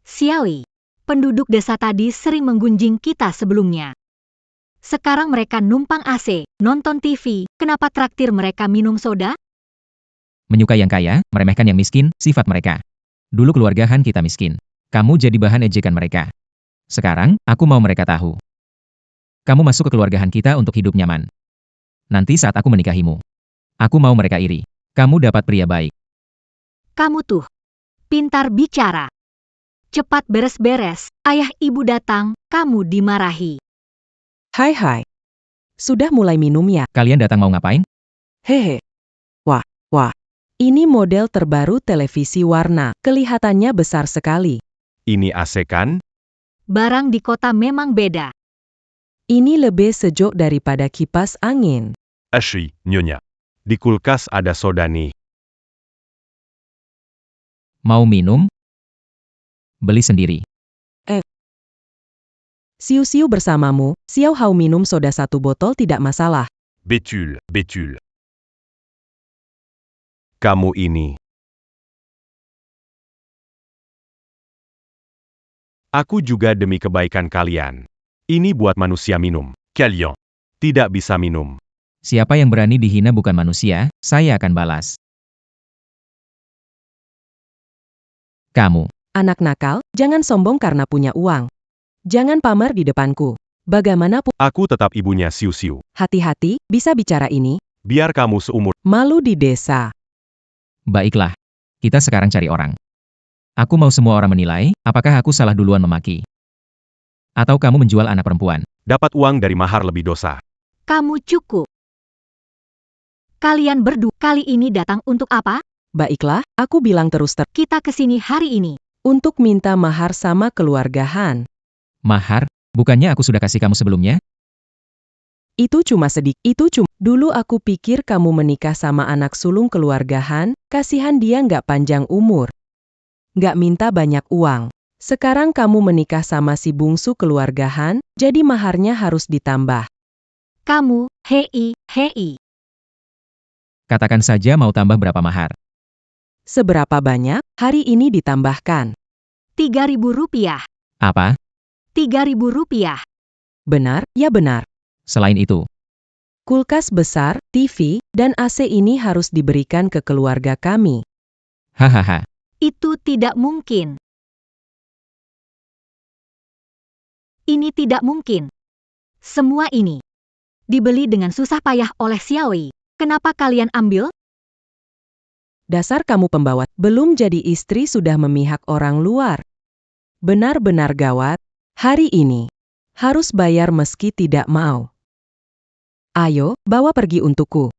Xiaoyi, penduduk desa tadi sering menggunjing kita sebelumnya. Sekarang mereka numpang AC, nonton TV, kenapa traktir mereka minum soda? Menyukai yang kaya, meremehkan yang miskin, sifat mereka. Dulu keluarga Han kita miskin. Kamu jadi bahan ejekan mereka. Sekarang, aku mau mereka tahu. Kamu masuk ke keluargahan kita untuk hidup nyaman. Nanti saat aku menikahimu, aku mau mereka iri. Kamu dapat pria baik. Kamu tuh, pintar bicara. Cepat beres-beres, ayah ibu datang, kamu dimarahi. Hai. Sudah mulai minum ya? Kalian datang mau ngapain? Hehe. Wah. Ini model terbaru televisi warna. Kelihatannya besar sekali. Ini AC kan? Barang di kota memang beda. Ini lebih sejuk daripada kipas angin. Ashley, Nyonya. Di kulkas ada soda nih. Mau minum? Beli sendiri. Siu-siu bersamamu, Xiao Hao minum soda 1 botol tidak masalah. Bétulle. Kamu ini. Aku juga demi kebaikan kalian. Ini buat manusia minum. Kalian. Tidak bisa minum. Siapa yang berani dihina bukan manusia, saya akan balas. Kamu. Anak nakal, jangan sombong karena punya uang. Jangan pamer di depanku. Bagaimanapun, Aku tetap ibunya Siu-siu. hati-hati, bisa bicara ini. Biar kamu seumur. Malu di desa. Baiklah. Kita sekarang cari orang. Aku mau semua orang menilai, apakah aku salah duluan memaki. Atau kamu menjual anak perempuan. Dapat uang dari mahar lebih dosa. Kamu cukup. Kalian berdua kali ini datang untuk apa? Baiklah, aku bilang terus Kita kesini hari ini. untuk minta mahar sama keluarga Han. Mahar? Bukannya aku sudah kasih kamu sebelumnya? Itu cuma sedikit. Dulu aku pikir kamu menikah sama anak sulung keluarga Han, kasihan dia nggak panjang umur. Nggak minta banyak uang. Sekarang kamu menikah sama si bungsu keluarga Han, jadi maharnya harus ditambah. Kamu, hei. Katakan saja mau tambah berapa mahar. Seberapa banyak? Hari ini ditambahkan. 3.000 rupiah. Apa? 3.000 rupiah. Benar, ya benar. Selain itu, Kulkas besar, TV, dan AC ini harus diberikan ke keluarga kami. hahaha. Itu tidak mungkin. Ini tidak mungkin. Semua ini dibeli dengan susah payah oleh Xiaoyi. Kenapa kalian ambil? Dasar kamu pembawa, belum jadi istri sudah memihak orang luar. Benar-benar gawat. Hari ini harus bayar meski tidak mau. Ayo, bawa pergi untukku.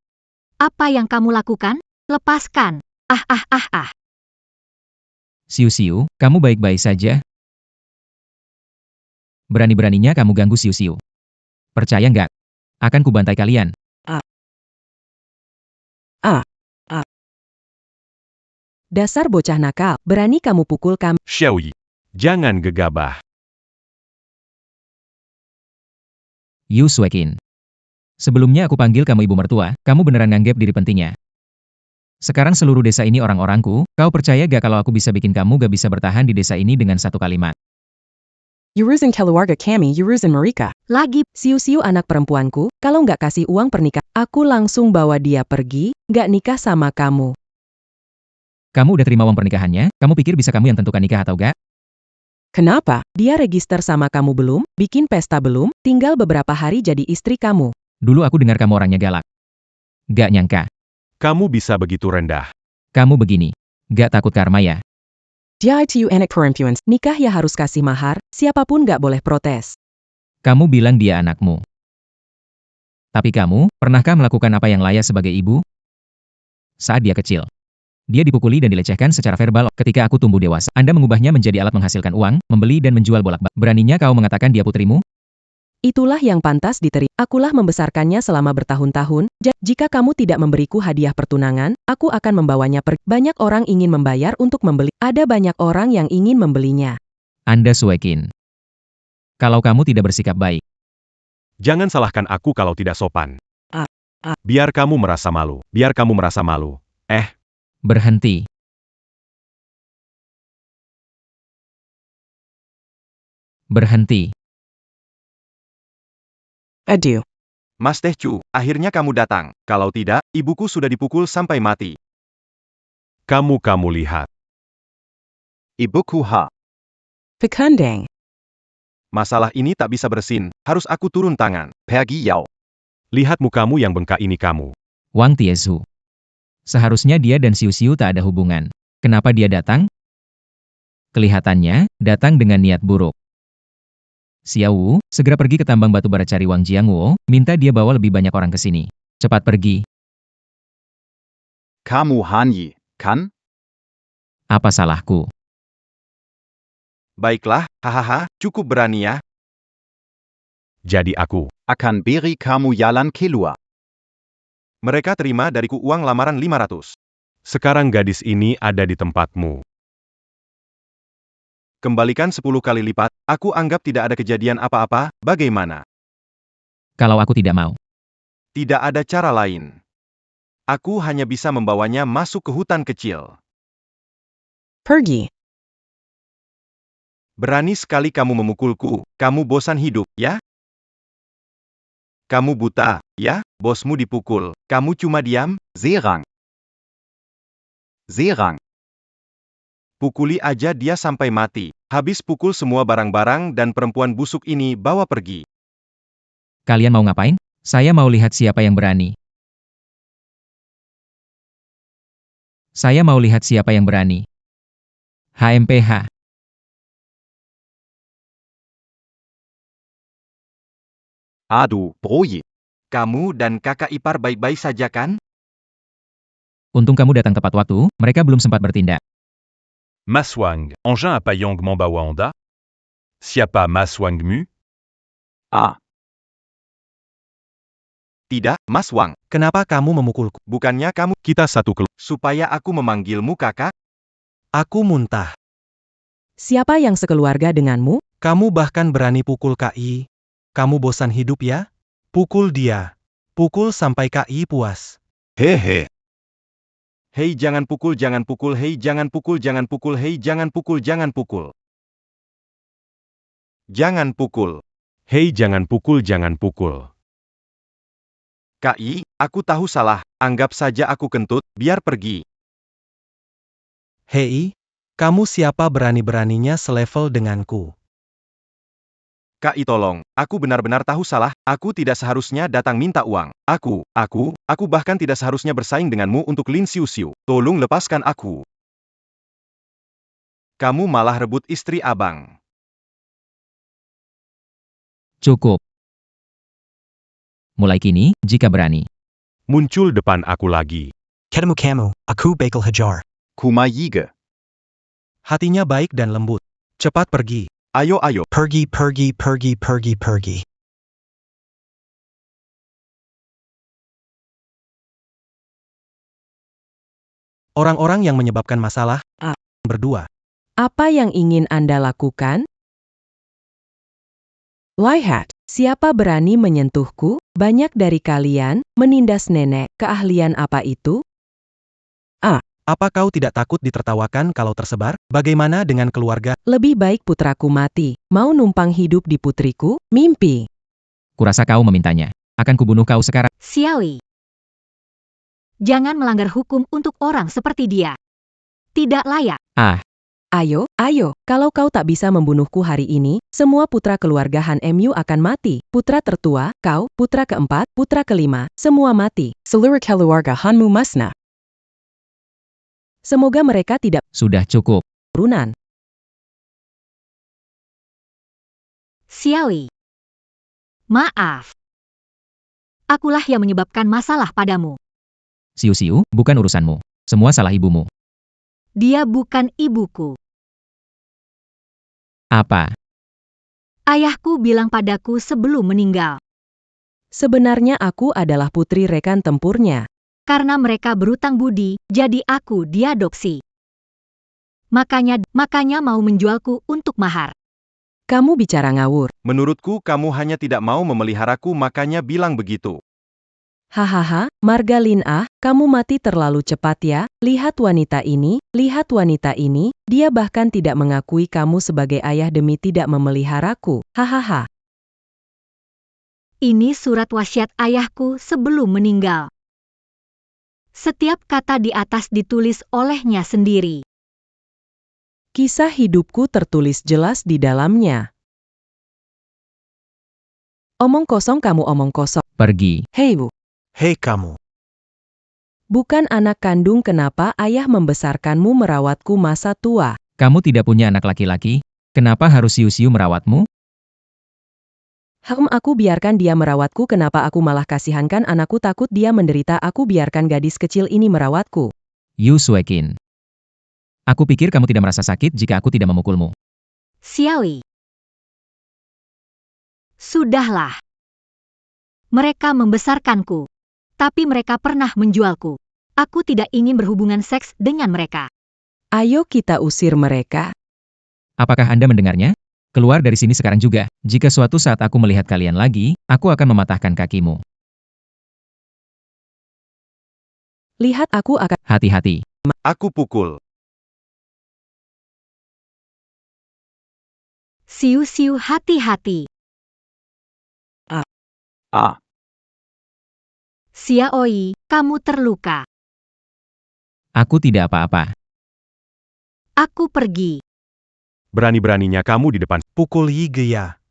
Apa yang kamu lakukan? Lepaskan. Ah. Siu-siu, kamu baik-baik saja? Berani-beraninya kamu ganggu Siu-siu. Percaya nggak? Akan kubantai kalian. Dasar bocah nakal, berani kamu pukul kami. Xiaoyi. Jangan gegabah. Yu Suekin. Sebelumnya aku panggil kamu ibu mertua, kamu beneran nganggep diri pentingnya. Sekarang seluruh desa ini orang-orangku, kau percaya gak kalau aku bisa bikin kamu gak bisa bertahan di desa ini dengan satu kalimat? Yurusin keluarga kami, Yurusin Marika. Lagi, Siu-siu anak perempuanku, kalau nggak kasih uang pernikahan, aku langsung bawa dia pergi, nggak nikah sama kamu. Kamu udah terima uang pernikahannya, kamu pikir bisa kamu yang tentukan nikah atau gak? Kenapa? Dia register sama kamu belum, bikin pesta belum, tinggal beberapa hari jadi istri kamu. Dulu aku dengar kamu orangnya galak. Gak nyangka. Kamu bisa begitu rendah. Kamu begini. Gak takut karma ya? Dia itu anak perempuan, nikah ya harus kasih mahar, siapapun nggak boleh protes. Kamu bilang dia anakmu. Tapi kamu, pernahkah melakukan apa yang layak sebagai ibu? Saat dia kecil. Dia dipukuli dan dilecehkan secara verbal. Ketika aku tumbuh dewasa, Anda mengubahnya menjadi alat menghasilkan uang, membeli dan menjual bolak-balik. Beraninya kau mengatakan dia putrimu? Itulah yang pantas diterima. Akulah membesarkannya selama bertahun-tahun. Jika kamu tidak memberiku hadiah pertunangan, aku akan membawanya pergi. Banyak orang ingin membayar untuk membeli. Ada banyak orang yang ingin membelinya. Anda Suekin. Kalau kamu tidak bersikap baik. Jangan salahkan aku kalau tidak sopan. Biar kamu merasa malu. Berhenti. Berhenti. Aduh. Mas Teh Chu, akhirnya kamu datang. Kalau tidak, ibuku sudah dipukul sampai mati. Kamu lihat. Ibuku Pekandang. Masalah ini tak bisa bersin, harus aku turun tangan. Pergi Yao. Lihat mukamu yang bengkak ini kamu. Wang Tiezu. Seharusnya dia dan Xiu Xiu tak ada hubungan. Kenapa dia datang? Kelihatannya, datang dengan niat buruk. Xiao Wu, segera pergi ke tambang batu bara cari Wang Jiangwo, minta dia bawa lebih banyak orang ke sini. Cepat pergi. Kamu Han Yi, kan? Apa salahku? Baiklah, hahaha, cukup berani ya. Jadi aku akan beri kamu jalan keluar. Mereka terima dariku uang lamaran 500. Sekarang gadis ini ada di tempatmu. Kembalikan 10 kali lipat, aku anggap tidak ada kejadian apa-apa, bagaimana? Kalau aku tidak mau. Tidak ada cara lain. Aku hanya bisa membawanya masuk ke hutan kecil. Pergi. Berani sekali kamu memukulku, kamu bosan hidup, ya? Kamu buta, ya? Bosmu dipukul, kamu cuma diam? Serang. Serang. Pukuli aja dia sampai mati. Habis pukul semua barang-barang dan perempuan busuk ini bawa pergi. Kalian mau ngapain? Saya mau lihat siapa yang berani. Saya mau lihat siapa yang berani. HMPH. Aduh, Broye. Kamu dan kakak ipar baik-baik saja kan? Untung kamu datang tepat waktu, mereka belum sempat bertindak. Maswang, engin à Payong Mambawa Honda? Siapa Maswang Mu? Ah. Tidak, Mas Wang. Kenapa kamu memukulku? Bukannya kamu, Kita satu keluarga. supaya aku memanggilmu kakak? Aku muntah. Siapa yang sekeluarga denganmu? Kamu bahkan berani pukul KI. Kamu bosan hidup ya? Pukul dia. Pukul sampai KI puas. Hehe. Hei jangan pukul, hei jangan pukul, hei jangan pukul, jangan pukul. Jangan pukul. Hei jangan pukul, jangan pukul. KI, aku tahu salah, anggap saja aku kentut, biar pergi. Hei, kamu siapa berani-beraninya selevel denganku? KI tolong, aku benar-benar tahu salah, aku tidak seharusnya datang minta uang. Aku bahkan tidak seharusnya bersaing denganmu untuk Lin Xiu Xiu. Tolong lepaskan aku. Kamu malah rebut istri abang. Cukup. Mulai kini, jika berani. Muncul depan aku lagi. Ketemu kamu, aku bakal hajar. Kumayiga. Hatinya baik dan lembut. Cepat pergi. Ayo, ayo. Pergi, pergi, pergi, pergi, pergi. Orang-orang yang menyebabkan masalah, berdua. Apa yang ingin Anda lakukan? Lihat, siapa berani menyentuhku? Banyak dari kalian menindas nenek. Keahlian apa itu? Apa kau tidak takut ditertawakan kalau tersebar? Bagaimana dengan keluarga? Lebih baik putraku mati. Mau numpang hidup di putriku? Mimpi. Kurasa kau memintanya. Akan kubunuh kau sekarang. Xiaoyi. Jangan melanggar hukum untuk orang seperti dia. Tidak layak. Ayo, kalau kau tak bisa membunuhku hari ini, semua putra keluarga Han Mu akan mati. Putra tertua, kau, putra keempat, putra kelima, semua mati. Seluruh keluarga Hanmu musnah. Semoga mereka tidak Sudah cukup. turunan. Xiaoyi. Maaf. Akulah yang menyebabkan masalah padamu. Xiu Xiu, bukan urusanmu. Semua salah ibumu. Dia bukan ibuku. Apa? Ayahku bilang padaku sebelum meninggal. Sebenarnya aku adalah putri rekan tempurnya. Karena mereka berutang budi, jadi aku diadopsi. Makanya mau menjualku untuk mahar. Kamu bicara ngawur. Menurutku kamu hanya tidak mau memeliharaku makanya bilang begitu. Hahaha, Margalin kamu mati terlalu cepat ya. Lihat wanita ini, dia bahkan tidak mengakui kamu sebagai ayah demi tidak memeliharaku. Hahaha. Ini surat wasiat ayahku sebelum meninggal. Setiap kata di atas ditulis olehnya sendiri. Kisah hidupku tertulis jelas di dalamnya. Omong kosong kamu omong kosong. Pergi. Hei Bu. Hei kamu. Bukan anak kandung, kenapa ayah membesarkanmu merawatku masa tua? Kamu tidak punya anak laki-laki? Kenapa harus siu-siu merawatmu? Aku biarkan dia merawatku, kenapa aku malah kasihankan anakku, takut dia menderita, aku biarkan gadis kecil ini merawatku. Yu Suekin. Aku pikir kamu tidak merasa sakit jika aku tidak memukulmu. Xiaoyi. Sudahlah. Mereka membesarkanku. Tapi mereka pernah menjualku. Aku tidak ingin berhubungan seks dengan mereka. Ayo kita usir mereka. Apakah Anda mendengarnya? Keluar dari sini sekarang juga. Jika suatu saat aku melihat kalian lagi, aku akan mematahkan kakimu. Lihat, aku akan... Hati-hati. Aku pukul. Siu-siu, hati-hati. Ah. Xiaoyi, kamu terluka. Aku tidak apa-apa. Aku pergi. Berani-beraninya kamu di depan. Pukul Yige ya.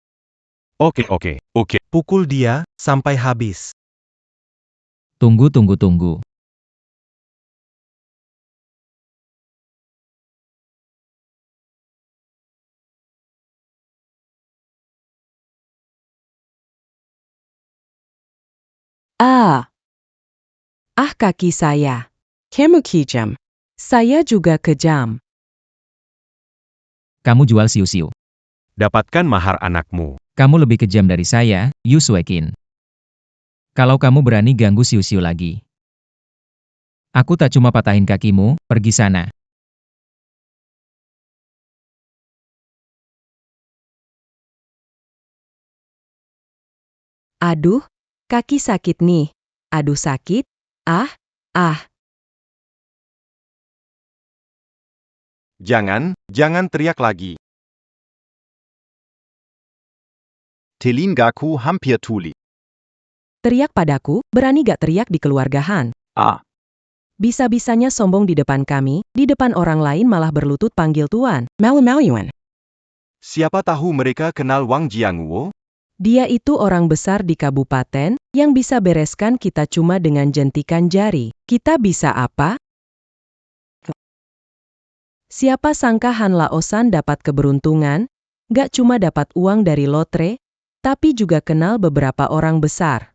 Oke. Pukul dia sampai habis. Tunggu. Kaki saya. Kamu kejam. Saya juga kejam. Kamu jual siu-siu. Dapatkan mahar anakmu. Kamu lebih kejam dari saya, Yu Suekin. Kalau kamu berani ganggu siu-siu lagi, aku tak cuma patahin kakimu, pergi sana. Aduh, kaki sakit nih. Aduh sakit. Jangan teriak lagi. Telingaku hampir tuli. Teriak padaku, berani gak teriak di keluargahan? Ah. Bisa-bisanya sombong di depan kami, di depan orang lain malah berlutut panggil tuan. Malu-maluan. Siapa tahu mereka kenal Wang Jiangwo? Dia itu orang besar di kabupaten, yang bisa bereskan kita cuma dengan jentikan jari. Kita bisa apa? Siapa sangka Han Laosan dapat keberuntungan, gak cuma dapat uang dari lotre, tapi juga kenal beberapa orang besar.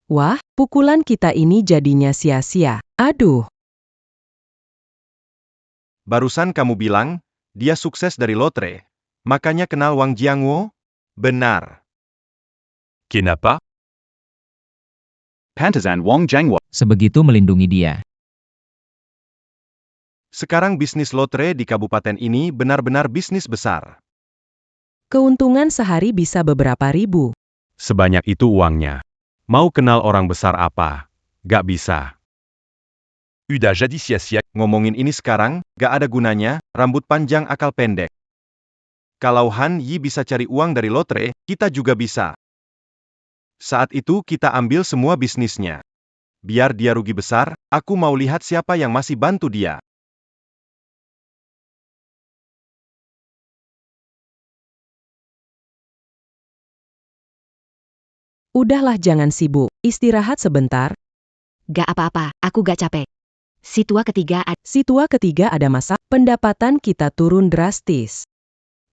Wah, pukulan kita ini jadinya sia-sia. Aduh. Barusan kamu bilang, dia sukses dari lotre. Makanya kenal Wang Jiangwo? Benar. Kenapa? Pantesan Wang Jiangwo. Sebegitu melindungi dia. Sekarang bisnis lotre di kabupaten ini benar-benar bisnis besar. Keuntungan sehari bisa beberapa ribu. Sebanyak itu uangnya. Mau kenal orang besar apa? Gak bisa. Udah jadi sia-sia. Ngomongin ini sekarang, gak ada gunanya, rambut panjang akal pendek. Kalau Han Yi bisa cari uang dari lotre, kita juga bisa. Saat itu kita ambil semua bisnisnya. Biar dia rugi besar, aku mau lihat siapa yang masih bantu dia. Udahlah, jangan sibuk, istirahat sebentar. Gak apa-apa, aku gak capek. Si tua ketiga ada masalah, pendapatan kita turun drastis.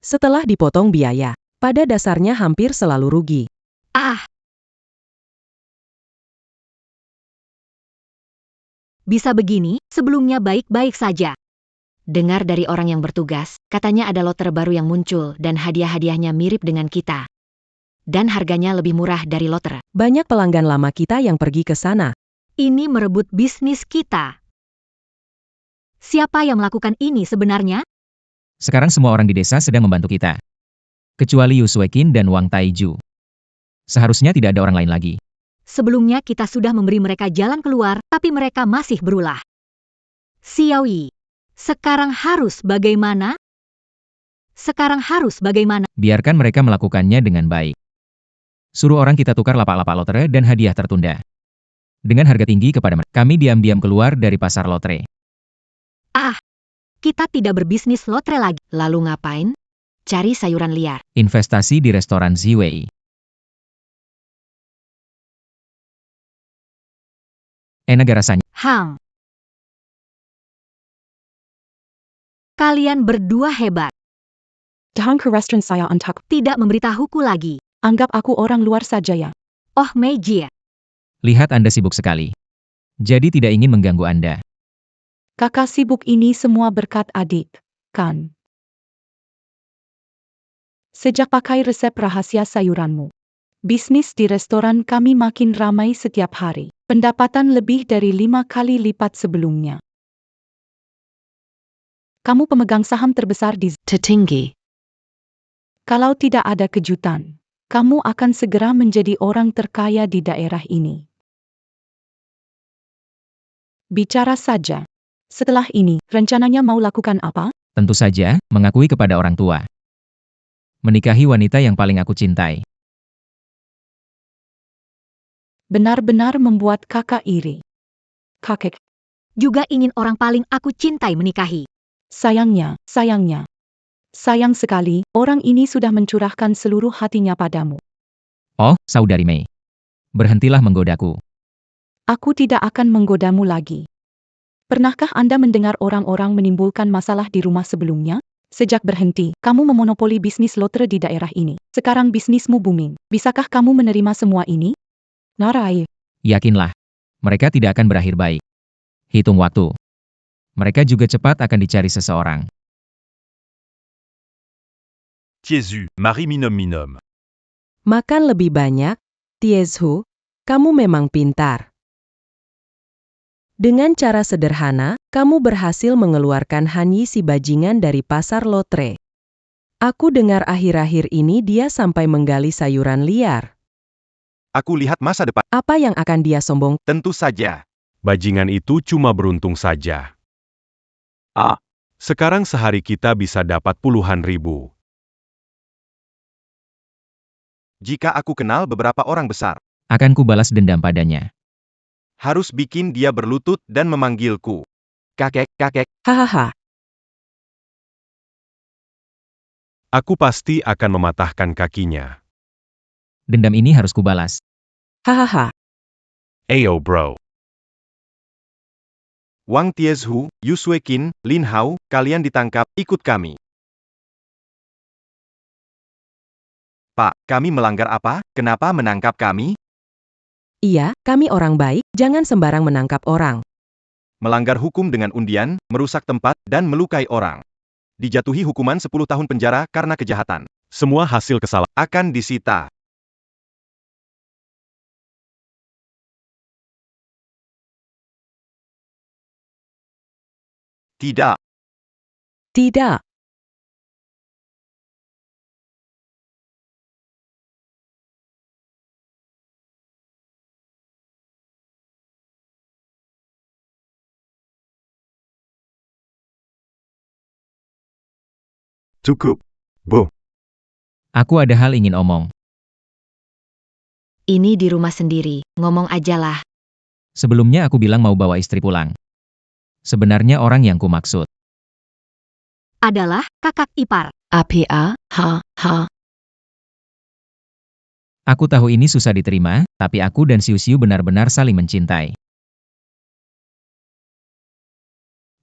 Setelah dipotong biaya, pada dasarnya hampir selalu rugi. Bisa begini, sebelumnya baik-baik saja. dengar dari orang yang bertugas, katanya ada lot terbaru yang muncul dan hadiah-hadiahnya mirip dengan kita. Dan harganya lebih murah dari lotre. Banyak pelanggan lama kita yang pergi ke sana. Ini merebut bisnis kita. Siapa yang melakukan ini sebenarnya? Sekarang semua orang di desa sedang membantu kita. Kecuali Yu Suekin dan Wang Taiju. Seharusnya tidak ada orang lain lagi. Sebelumnya kita sudah memberi mereka jalan keluar, tapi mereka masih berulah. Xiaoyi, sekarang harus bagaimana? Biarkan mereka melakukannya dengan baik. Suruh orang kita tukar lapak-lapak lotre dan hadiah tertunda. Dengan harga tinggi kepada mereka, kami diam-diam keluar dari pasar lotre. Kita tidak berbisnis lotre lagi. Lalu ngapain? Cari sayuran liar. Investasi di restoran Ziwei. Enak gak rasanya? Kalian berdua hebat. Dank restoran saya untuk Tidak memberitahuku lagi. anggap aku orang luar saja ya. Oh Meiji. Lihat Anda sibuk sekali. Jadi tidak ingin mengganggu Anda. Kakak sibuk ini semua berkat adik, kan? Sejak pakai resep rahasia sayuranmu. Bisnis di restoran kami makin ramai setiap hari. Pendapatan lebih dari 5 kali lipat sebelumnya. Kamu pemegang saham terbesar di Tertinggi. Kalau tidak ada kejutan, kamu akan segera menjadi orang terkaya di daerah ini. Bicara saja. Setelah ini, rencananya mau lakukan apa? Tentu saja, mengakui kepada orang tua. Menikahi wanita yang paling aku cintai. Benar-benar membuat kakak iri. Kakek, Juga ingin orang paling aku cintai menikahi. sayangnya. Sayang sekali, orang ini sudah mencurahkan seluruh hatinya padamu. Oh, saudari Mei. Berhentilah menggodaku. Aku tidak akan menggodamu lagi. Pernahkah Anda mendengar orang-orang menimbulkan masalah di rumah sebelumnya? Sejak berhenti, kamu memonopoli bisnis lotre di daerah ini. Sekarang bisnismu booming. Bisakah kamu menerima semua ini? Narai. Yakinlah. Mereka tidak akan berakhir baik. Hitung waktu. Mereka juga cepat akan dicari seseorang. Tiesu, Marie Minom. Makan lebih banyak, Tiezhu, kamu memang pintar. Dengan cara sederhana, kamu berhasil mengeluarkan Hanyi si bajingan dari pasar lotre. Aku dengar akhir-akhir ini dia sampai menggali sayuran liar. Aku lihat masa depan. Apa yang akan dia sombong? Tentu saja. Bajingan itu cuma beruntung saja. Sekarang sehari kita bisa dapat puluhan ribu. Jika aku kenal beberapa orang besar, Akan kubalas dendam padanya. harus bikin dia berlutut dan memanggilku. Kakek, kakek. Hahaha. Aku pasti akan mematahkan kakinya. Dendam ini harus kubalas. Hahaha. Ayo bro. Wang Tiezhu, Yu Suekin, Lin Hao, kalian ditangkap, ikut kami. Pak, kami melanggar apa? Kenapa menangkap kami? Iya, kami orang baik, jangan sembarang menangkap orang. Melanggar hukum dengan undian, merusak tempat, dan melukai orang. Dijatuhi hukuman 10 tahun penjara karena kejahatan. Semua hasil kesalahan Akan disita. Tidak. Tidak. Cukup, Bu. Aku ada hal ingin omong. Ini di rumah sendiri, ngomong ajalah. Sebelumnya aku bilang mau bawa istri pulang. Sebenarnya orang yang kumaksud. Adalah kakak ipar. APA, ha. Aku tahu ini susah diterima, tapi aku dan Siu-Siu benar-benar saling mencintai.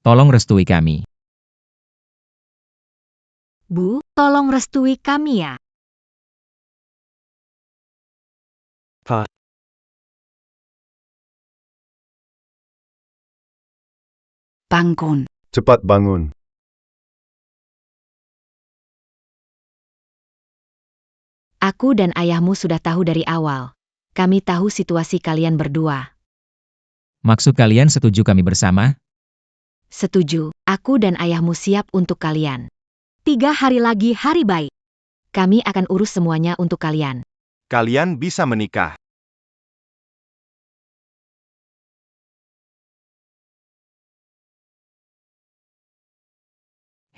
Tolong restui kami. Bu, tolong restui kami ya. Bangun. Cepat bangun. Aku dan ayahmu sudah tahu dari awal. Kami tahu situasi kalian berdua. Maksud kalian setuju kami bersama? Setuju, aku dan ayahmu siap untuk kalian. 3 hari lagi hari baik. Kami akan urus semuanya untuk kalian. Kalian bisa menikah.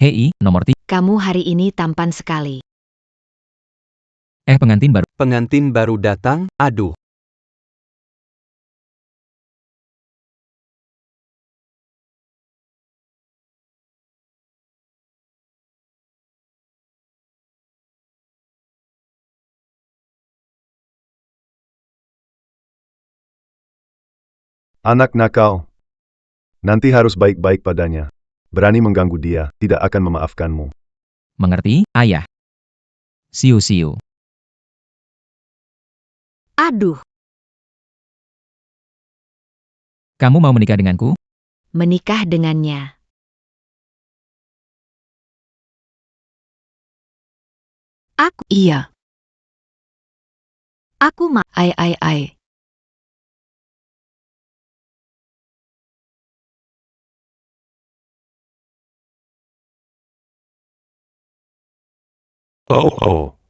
Hei, nomor 3. Kamu hari ini tampan sekali. Pengantin baru. Pengantin baru datang, aduh. Anak nakal. Nanti harus baik-baik padanya. Berani mengganggu dia, tidak akan memaafkanmu. Mengerti, ayah? Siu-siu. Aduh, Kamu mau menikah denganku? Menikah dengannya. Iya. aku mau. Ai. Oh.